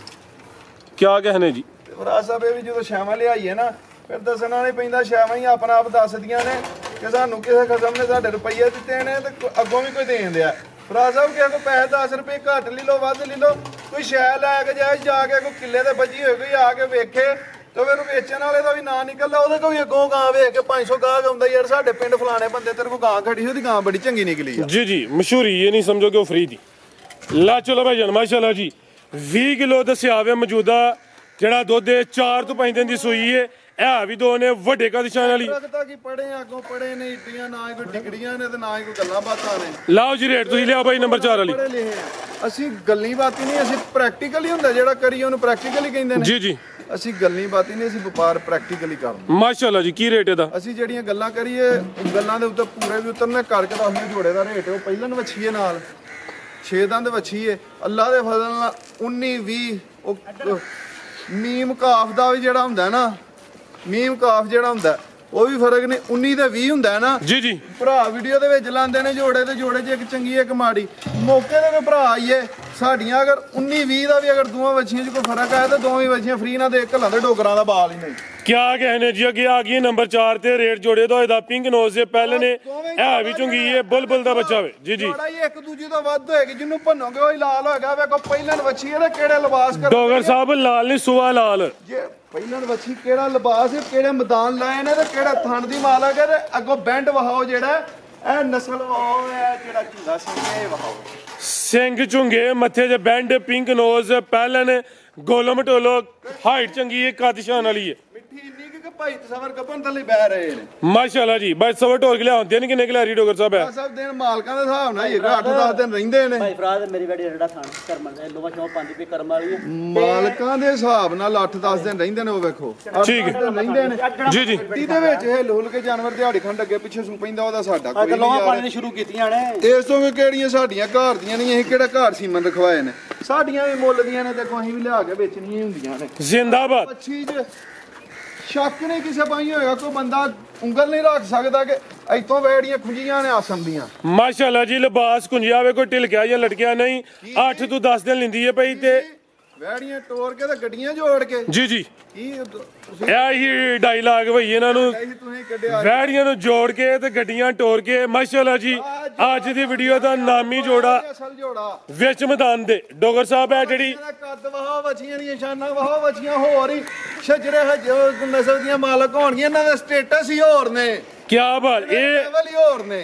ਕਿਆ ਕਹਨੇ ਜੀ ਰਾਜ ਸਾਹਿਬ ਇਹ ਵੀ ਜਦੋਂ ਛਾਵਾਂ ਲਿਆਈਏ ਨਾ ਫਿਰ ਦੱਸਣਾ ਨਹੀਂ ਪੈਂਦਾ ਛਾਵਾਂ ਹੀ ਆਪਣਾ ਆਪ ਦੱਸਦੀਆਂ ਨੇ ਕਿ ਸਾਨੂੰ ਕਿਸੇ ਖਸਮ ਨੇ ਸਾਡੇ ਰੁਪਈਏ ਦਿੱਤੇ ਨੇ ਤੇ ਅੱਗੋਂ ਵੀ ਕੋਈ ਦੇਣ ਦਿਆ ਰਾਜ ਸਾਹਿਬ ਕਿਸੇ ਕੋ ਪੈਸੇ 10 ਰੁਪਏ ਘੱਟ ਲੈ ਲਓ ਵੱਧ ਲੈ ਲਓ ਕੋਈ ਸ਼ੈ ਲੈ ਕੇ ਜਾਏ ਜਾ ਕੇ ਕੋਈ ਕਿੱਲੇ ਤੇ ਵੱਜੀ ਹੋਈ ਕੋਈ ਆ ਕੇ ਵੇਖੇ ਤੇ ਫਿਰ ਵੇਚਣ ਵਾਲੇ ਦਾ ਵੀ ਨਾਂ ਨਿਕਲਦਾ ਉਹਦੇ ਕੋਲ ਵੀ ਅੱਗੋਂ ਗਾਂ ਵੇਖ ਕੇ 500 ਗਾਹਕ ਆਉਂਦਾ ਯਾਰ ਸਾਡੇ ਪਿੰਡ ਫਲਾਣੇ ਬੰਦੇ ਤੇਰੇ ਕੋਲ ਗਾਂ ਖੜੀ ਸੀ ਉਹਦੀ ਗਾਂ ਬੜੀ ਚੰਗੀ ਨਿਕਲੀ ਆ ਜੀ ਜੀ ਮਸ਼ਹੂਰੀ ਇਹ ਨਹੀਂ ਸਮਝੋ ਕਿ ਉਹ ਫਰੀ ਦੀ ਲਾ ਚਲੋ ਭਾਈ ਜਾਨ ਮਾਸ਼ਾਅੱਲਾ ਜੀ 20 ਕਿਲੋ ਦੱਸਿਆ ਹੋਵੇ ਮੌਜੂਦਾ ਜਿਹੜਾ ਦੁੱਧ 4 ਤੋਂ 5 ਦਿਨ ਦੀ ਸੂਈ ਹੈ ਇਹ ਵੀ ਦੋ ਨੇ ਵੱਡੇ ਕਦਸ਼ਾਨ ਵਾਲੀ ਲੱਗਦਾ ਕਿ ਪੜੇ ਅੱਗੋਂ ਪੜੇ ਨੇ ਇੱਟੀਆਂ ਨਾ ਹੀ ਕੋਈ ਡਿਗਰੀਆਂ ਨੇ ਤੇ ਨਾ ਹੀ ਕੋਈ ਗੱਲਾਂ ਬਾਤਾਂ ਨੇ ਲਾਓ ਜੀ ਰੇਟ ਤੁਸੀਂ ਲਿਆਓ ਭਾਈ ਨੰਬਰ 4 ਵਾਲੀ ਪੜੇ ਲਿਖੇ ਅਸੀਂ ਗੱਲੀ ਬਾਤੀ ਨਹੀਂ ਅਸੀਂ ਪ੍ਰੈਕਟੀਕਲੀ ਹੁੰਦਾ ਜਿਹੜਾ ਕਰੀਏ ਉਹਨੂੰ ਪ੍ਰੈਕਟੀਕਲੀ ਕਹਿੰਦੇ ਨੇ ਜੀ ਜੀ ਅਸੀਂ ਗੱਲੀ ਬਾਤੀ ਨਹੀਂ ਅਸੀਂ ਵਪਾਰ ਪ੍ਰੈਕਟੀਕਲੀ ਕਰਦੇ ਮਾਸ਼ਾਅੱਲਾ ਜੀ ਕੀ ਰੇਟ ਇਹਦਾ ਅਸੀਂ ਜਿਹੜੀਆਂ ਗੱਲਾਂ ਕਰੀਏ ਗੱਲਾਂ ਦੇ ਉੱਤੇ ਪੂਰੇ ਵੀ ਉਤਰਨੇ ਕਰਕੇ ਦੱਸਦੇ ਜੋੜੇ ਦਾ ਰੇਟ ਉਹ ਪਹਿਲਾਂ ਵੱਛੀਏ ਨਾਲ 6 ਦੰਦ ਵੱਛੀਏ ਅੱਲਾ ਦੇ ਫਜ਼ਲ ਨਾਲ 19 20 ਉਹ ਮੀਮ ਕਾਫ ਦਾ ਵੀ ਜਿਹੜਾ ਹੁੰਦਾ ਨਾ ਮੀਮ ਕਾਫ ਜਿਹੜਾ ਹੁੰਦਾ ਉਹ ਵੀ ਫਰਕ ਨਹੀਂ 19 ਤੇ 20 ਹੁੰਦਾ ਹੈ ਨਾ ਜੀ ਜੀ ਭਰਾ ਵੀਡੀਓ ਦੇ ਵਿੱਚ ਲਾਉਂਦੇ ਨੇ ਜੋੜੇ ਤੇ ਜੋੜੇ 'ਚ ਇੱਕ ਚੰਗੀ ਇੱਕ ਮਾੜੀ ਮੌਕੇ ਤੇ ਕੋਈ ਭਰਾ ਆਈਏ ਸਾਡੀਆਂ ਅਗਰ 19 20 ਦਾ ਵੀ ਅਗਰ ਦੋਵਾਂ ਵੱਛੀਆਂ 'ਚ ਕੋਈ ਫਰਕ ਆਇਆ ਤਾਂ ਦੋਵੇਂ ਵੱਛੀਆਂ ਫ੍ਰੀ ਨਾ ਦੇ ਘੱਲਾਂ ਦੇ ਡੋਗਰਾਂ ਦਾ ਬਾਲ ਹੀ ਨਹੀਂ ਕਿਆ ਕਹਨੇ ਜੀ ਅੱਗੇ ਆ ਗਈ ਨੰਬਰ 4 ਤੇ ਰੇਟ ਜੋੜੇ ਦਾ ਇਹਦਾ ਪਿੰਕ ਨੋਜ਼ ਦੇ ਪਹਿਲੇ ਨੇ ਇਹ ਵੀ ਚੁੰਗੀ ਇਹ ਬੁਲਬੁਲ ਦਾ ਬੱਚਾ ਵੇ ਜੀ ਜੀ ਜੋੜਾ ਹੀ ਇੱਕ ਦੂਜੇ ਤੋਂ ਵੱਧ ਹੋਏਗੀ ਜਿਹਨੂੰ ਭੰਨੋਗੇ ਉਹ ਹੀ ਲਾਲ ਹੋਏਗਾ ਵੇਖੋ ਪਹਿਲਾਂ ਵੱਛੀ ਇਹਦੇ ਕਿਹੜੇ ਲਿਬਾਸ ਕਰ ਡੋਗਰ ਸਾਹਿਬ ਲਾਲ ਨਹੀਂ ਸੁਆ ਲਾਲ ਜੇ ਪਹਿਲਾਂ ਵੱਛੀ ਕਿਹੜਾ ਲਿਬਾਸ ਕਿਹੜੇ ਮੈਦਾਨ ਲਾਏ ਨੇ ਤੇ ਕਿਹੜਾ ਥਣ ਦੀ ਮਾਲਕ ਹੈ ਤੇ ਅੱਗੋਂ ਬੈਂਡ ਵਹਾਓ ਜਿਹੜਾ ਇਹ ਨਸਲ ਵਹਾਓ ਇਹ ਜਿਹੜਾ ਝੁੰਗਾ ਸਿੰਘ ਇਹ ਵਹਾਓ ਸਿੰਘ ਝੁੰਗੇ ਮੱਥੇ 'ਚ band pink knows ਪਹਿਲਨ Golo ਮਟੋਲੋ height ਚੰਗੀ ਹੈ ਕਦਸ਼ਾਨ ਵਾਲੀ ਹੈ ਮਿੱਠੀ ਇੰਨੀ ਕਿ ਭਾਈ ਤਸਵਰ ਕੱਪਣ ਥੱਲੇ ਬਹਿ ਰਹੇ ਨੇ ਮਾਸ਼ਾਅੱਲਾ ਜੀ ਬਸ ਸਵਾ ਢੋਲ ਕੇ ਲਿਆਉਂਦੇ ਨੇ ਕਿੰਨੇ ਖਿਲਾਰੀ ਡੋਗਰ ਸਾਹਿਬ ਹੈ ਸਭ ਦਿਨ ਮਾਲਕਾਂ ਦੇ ਹਿਸਾਬ ਨਾਲ ਹੀ 8-10 ਦਿਨ ਰਹਿੰਦੇ ਨੇ ਭਾਈ ਫਰਾਦ ਮੇਰੀ ਬੈਠੀ ਰੜਾ ਥਾਣ ਕਰਮ ਦੇ ਲੋਵਾ ਸ਼ੋ 5 ਰੁਪਏ ਕਰਮ ਵਾਲੀ ਹੈ ਮਾਲਕਾਂ ਦੇ ਹਿਸਾਬ ਨਾਲ 8-10 ਦਿਨ ਰਹਿੰਦੇ ਨੇ ਉਹ ਵੇਖੋ ਠੀਕ ਹੈ। ਰਹਿੰਦੇ ਨੇ ਜੀ ਜੀ ਮਿੱਟੀ ਦੇ ਵਿੱਚ ਇਹ ਲੁੱਲ ਕੇ ਜਾਨਵਰ ਦਿਹਾੜੀ ਖੰਡ ਅੱਗੇ ਪਿੱਛੇ ਸੂ ਪੈਂਦਾ ਉਹਦਾ ਸਾਡਾ ਕੋਈ ਲੋਵਾ ਨਹੀਂ ਪਾਣੀ ਨੇ ਸ਼ੁਰੂ ਕੀਤੀਆਂ ਨੇ ਇਸ ਤੋਂ ਵੀ ਕਿਹੜੀਆਂ ਸਾਡੀਆਂ ਘਰ ਦੀਆਂ ਨਹੀਂ ਅਸੀਂ ਕਿਹੜਾ ਘਰ ਸੀਮਨ ਰਖਵਾਏ ਨੇ ਸਾਡੀਆਂ ਵੀ ਮੁੱਲ ਦੀਆਂ ਨੇ ਦੇਖੋ ਅਸੀਂ ਵੀ ਲਿਆ ਕੇ ਵੇਚਣੀਆਂ ਹੀ ਹੁੰਦੀਆਂ ਨੇ ਜ਼ਿੰਦਾਬਾਦ ਮੱਛੀ 'ਚ ਸ਼ੱਕ ਨਹੀਂ ਕਿਸੇ ਪਾਈ ਹੋਏਗਾ ਕੋਈ ਬੰਦਾ ਉਂਗਲ ਨਹੀਂ ਰੱਖ ਸਕਦਾ ਕਿ ਇੱਥੋਂ ਵੇੜੀਆਂ ਖੁੰਝੀਆਂ ਨੇ ਆਸਮ ਦੀਆਂ ਮਾਸ਼ਾਅੱਲਾ ਜੀ ਲਿਬਾਸ ਕੁੰਜਿਆ ਵੇ ਕੋਈ ਢਿਲਕਿਆ ਜਾਂ ਲਟਕਿਆ ਨਹੀਂ 8 ਤੋਂ 10 ਦਿਨ ਲਿੰਦੀ ਹੈ ਪਈ ਤੇ ਵੇੜੀਆਂ ਤੋੜ ਕੇ ਤੇ ਗੱਡੀਆਂ ਜੋੜ ਕੇ ਜੀ ਜੀ ਕੀ ਤੁਸੀਂ ਇਹ ਹੀ ਡਾਇਲਾਗ ਭਈ ਇਹਨਾਂ ਨੂੰ ਤੁਸੀਂ ਕੱਢਿਆ ਵੈੜੀਆਂ ਨੂੰ ਜੋੜ ਕੇ ਤੇ ਗੱਡੀਆਂ ਟੋਰ ਕੇ ਮਾਸ਼ਾਅੱਲਾ ਜੀ ਅੱਜ ਦੀ ਵੀਡੀਓ ਦਾ ਨਾਮੀ ਜੋੜਾ ਅਸਲ ਜੋੜਾ ਵਿੱਚ ਮੈਦਾਨ ਦੇ ਡੋਗਰ ਸਾਹਿਬ ਹੈ ਜਿਹੜੀ ਇਹਦਾ ਕੱਦ ਵਹਾਓ ਵੱਛੀਆਂ ਦੀਆਂ ਸ਼ਾਨਾਂ ਵਹਾਓ ਵੱਛੀਆਂ ਹੋਰ ਹੀ ਛਜਰੇ ਹਜੋ ਨਸਲ ਦੀਆਂ ਮਾਲਕ ਹੋਣਗੀਆਂ ਇਹਨਾਂ ਦੇ ਸਟੇਟਸ ਹੀ ਹੋਰ ਨੇ ਕਿਆ ਬਾਤ ਇਹ ਲੈਵਲ ਹੀ ਹੋਰ ਨੇ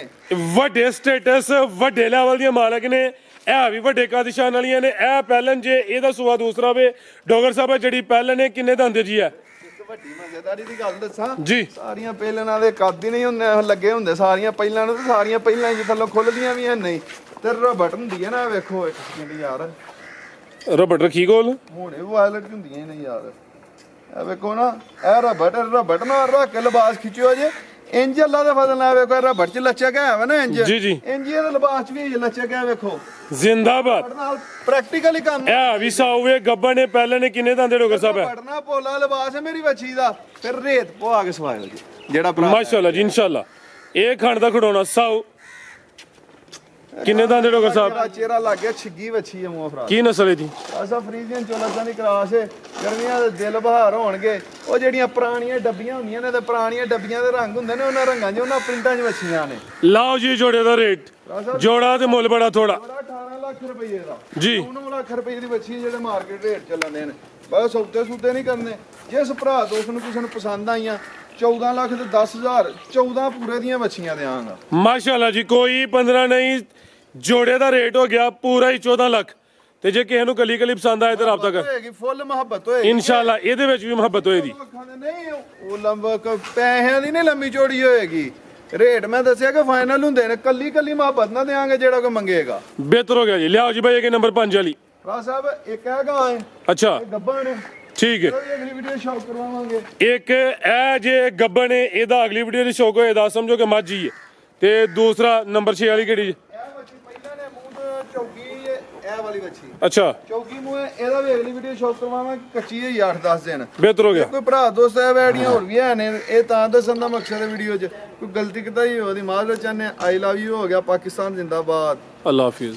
ਵੱਡੇ ਸਟੇਟਸ ਵੱਡੇ ਲੈਵਲ ਦੀਆਂ ਮਾਲਕ ਨੇ ਇਹ ਵੀ ਵੱਡੇ ਕਾਦਿਸ਼ਾਨ ਵਾਲੀਆਂ ਨੇ ਇਹ ਪਹਿਲਨ ਜੇ ਇਹਦਾ ਸੁਆ ਦੂਸਰਾ ਵੇ ਡੋਗਰ ਸਾਹਿਬ ਜਿਹੜੀ ਪਹਿਲਨ ਨੇ ਕਿੰਨੇ ਦੰਦੇ ਜੀ ਹੈ ਇੱਕ ਵੱਡੀ ਮਜ਼ੇਦਾਰੀ ਦੀ ਗੱਲ ਦੱਸਾਂ ਜੀ ਸਾਰੀਆਂ ਪਹਿਲਨਾਂ ਦੇ ਕੱਦ ਹੀ ਨਹੀਂ ਹੁੰਦੇ ਲੱਗੇ ਹੁੰਦੇ ਸਾਰੀਆਂ ਪਹਿਲਾਂ ਨੂੰ ਤੇ ਸਾਰੀਆਂ ਪਹਿਲਾਂ ਹੀ ਥੱਲੋਂ ਖੁੱਲਦੀਆਂ ਵੀ ਐ ਨਹੀਂ ਤੇ ਰਬਟ ਹੁੰਦੀ ਹੈ ਨਾ ਵੇਖੋ ਇੱਕ ਮਿੰਟ ਯਾਰ ਰਬਟ ਰੱਖੀ ਕੋਲ ਹੁਣੇ ਵਾਇਲਟ ਹੁੰਦੀਆਂ ਨੇ ਯਾਰ ਇਹ ਵੇਖੋ ਨਾ ਇਹ ਰਬਟ ਨਾ ਰੱਖ ਕੇ ਲਿਬਾਸ ਖਿੱਚਿਓ ਜੇ ਇੰਜ ਅੱਲਾ ਦੇ ਫਜ਼ਲ ਨਾਲ ਵੇਖੋ ਰਬਟ ਚ ਲਚਕ ਹੈ ਵਾ ਨਾ ਇੰਜ ਜੀ ਜੀ ਇੰਜ ਇਹਦੇ ਲਿਬਾਸ ਚ ਵੀ ਲਚਕ ਹੈ ਵੇਖੋ ਜ਼ਿੰਦਾਬਾਦ ਰਬਟ ਨਾਲ ਪ੍ਰੈਕਟੀਕਲੀ ਕੰਮ ਇਹ ਵੀ ਸਾਉਵੇ ਗੱਬਾ ਨੇ ਪਹਿਲੇ ਨੇ ਕਿੰਨੇ ਦੰਦੇ ਡੋਗਰ ਸਾਹਿਬ ਹੈ ਪੜਨਾ ਪੋਲਾ ਲਿਬਾਸ ਹੈ ਮੇਰੀ ਬੱਚੀ ਦਾ ਫਿਰ ਰੇਤ ਪਵਾ ਕੇ ਸਵਾਇਓ ਜੀ ਜਿਹੜਾ ਭਰਾ ਮਾਸ਼ਾਅੱਲਾ ਜੀ ਇਨਸ਼ਾਅੱਲਾ ਇਹ ਖੰਡ ਦਾ ਖੜਾਉਣਾ ਸਾਉ ਕਿੰਨੇ ਦੰਦੇ ਡੋਗਰ ਸਾਹਿਬ ਮੇਰਾ ਚਿਹਰਾ ਲੱਗ ਗਿਆ ਛਿੱਗੀ ਵੱਛੀ ਹੈ ਮੂੰਹ ਫਰਾ ਕੀ ਨਸਲ ਇਹਦੀ ਅਸਾ ਫਰੀਜ਼ੀਅਨ ਚੋਲਸਾਂ ਦੀ ਕਰਾਸ ਹੈ ਗਰਮੀਆਂ ਦੇ ਦਿਲ ਬਹਾਰ ਹੋਣਗੇ ਉਹ ਜਿਹੜੀਆਂ ਪੁਰਾਣੀਆਂ ਡੱਬੀਆਂ ਹੁੰਦੀਆਂ ਨੇ ਤੇ ਪੁਰਾਣੀਆਂ ਡੱਬੀਆਂ ਦੇ ਰੰਗ ਹੁੰਦੇ ਨੇ ਉਹਨਾਂ ਰੰਗਾਂ 'ਚ ਉਹਨਾਂ ਪ੍ਰਿੰਟਾਂ 'ਚ ਵੱਛੀਆਂ ਨੇ ਲਾਓ ਜੀ ਜੋੜੇ ਦਾ ਰੇਟ ਜੋੜਾ ਤੇ ਮੁੱਲ ਬੜਾ ਥੋੜਾ ਬੜਾ 18 ਲੱਖ ਰੁਪਏ ਦਾ ਜੀ 19 ਲੱਖ ਰੁਪਏ ਦੀ ਵੱਛੀ ਜਿਹੜੇ ਮਾਰਕੀਟ ਰੇਟ ਚੱਲਦੇ ਨੇ ਬਸ ਸੌਦੇ ਸੂਦੇ ਨਹੀਂ ਕਰਨੇ ਜਿਸ ਭਰਾ ਦੋਸਤ ਨੂੰ ਕਿਸੇ ਨੂੰ ਪਸੰਦ ਆਈਆਂ 14 ਲੱਖ ਤੇ 10,000 14 ਪੂਰੇ ਦੀਆਂ ਵੱਛੀਆਂ ਦੇਵਾਂਗਾ ਮਾਸ਼ਾਅੱਲਾ ਜੀ ਕੋਈ 15 ਨਹੀਂ ਜੋੜੇ ਦਾ ਰੇਟ ਹੋ ਗਿਆ ਪੂਰਾ ਹੀ 14 ਲੱਖ ਤੇ ਜੇ ਕਿਸੇ ਨੂੰ ਕਲੀ ਕਲੀ ਪਸੰਦ ਆਏ ਤਾਂ ਰਾਬਤਾ ਕਰ ਹੋਏਗੀ ਫੁੱਲ ਮੁਹੱਬਤ ਹੋਏਗੀ ਇਨਸ਼ਾਅੱਲਾ ਇਹਦੇ ਵਿੱਚ ਵੀ ਮੁਹੱਬਤ ਹੋਏਗੀ ਨਹੀਂ ਉਹ ਲੰਬਾ ਪੈਸਿਆਂ ਦੀ ਨਹੀਂ ਲੰਮੀ ਚੌੜੀ ਹੋਏਗੀ ਰੇਟ ਮੈਂ ਦੱਸਿਆ ਕਿ ਫਾਈਨਲ ਹੁੰਦੇ ਨੇ ਕੱਲੀ ਕੱਲੀ ਮੁਹੱਬਤ ਨਾ ਦੇਾਂਗੇ ਜਿਹੜਾ ਕੋਈ ਮੰਗੇਗਾ ਬਿਹਤਰ ਹੋ ਗਿਆ ਜੀ ਲਿਆਓ ਜੀ ਭਾਈ ਇਹ ਨੰਬਰ 5 ਵਾਲੀ ਭਰਾ ਸਾਹਿਬ ਇੱਕ ਹੈਗਾ ਹੈ ਅੱਛਾ ਗੱਬਾ ਨੇ ਠੀਕ ਹੈ। ਚਲੋ ਜੀ ਅਗਲੀ ਵੀਡੀਓ ਸ਼ੌਕ ਕਰਵਾਵਾਂਗੇ। ਇੱਕ ਇਹ ਜੇ ਗੱਬਣ ਹੈ, ਇਹਦਾ ਅਗਲੀ ਵੀਡੀਓ ਦੀ ਸ਼ੌਕ ਹੋਏ ਦਾ ਸਮਝੋ ਕਿ ਮਾਝੀ ਹੈ। ਤੇ ਦੂਸਰਾ ਨੰਬਰ 6 ਵਾਲੀ ਕਿਹੜੀ ਜੀ? ਇਹ ਬੱਚੀ ਪਹਿਲਾਂ ਨੇ ਮੂੰਹ ਤੋਂ ਚੌਕੀ ਇਹ ਵਾਲੀ ਬੱਚੀ ਅੱਛਾ ਚੌਕੀ ਮੂੰਹ ਹੈ, ਇਹਦਾ ਵੀ ਅਗਲੀ ਵੀਡੀਓ ਸ਼ੌਕ ਕਰਵਾਵਾਂਗੇ। ਕੱਚੀ ਹੈ 8-10 ਦਿਨ। ਬਿਹਤਰ ਹੋ ਗਿਆ। ਕੋਈ ਭਰਾ ਦੋਸਤ ਹੈ ਵੈੜੀਆਂ ਹੋਰ ਵੀ ਹੈ ਨੇ, ਇਹ ਤਾਂ ਦੱਸਣ ਦਾ ਮਕਸਦ ਹੈ ਵੀਡੀਓ 'ਚ। ਕੋਈ ਗਲਤੀ ਕਿਤਾ ਹੀ ਉਹਦੀ ਮਾਜ਼ਰਤ ਚਾਹੁੰਦੇ। ਆਈ ਲਵ ਯੂ ਹੋ ਗਿਆ। ਪਾਕਿਸਤਾਨ ਜ਼ਿੰਦਾਬਾਦ। ਅੱਲਾ ਹਾਫਿਜ਼।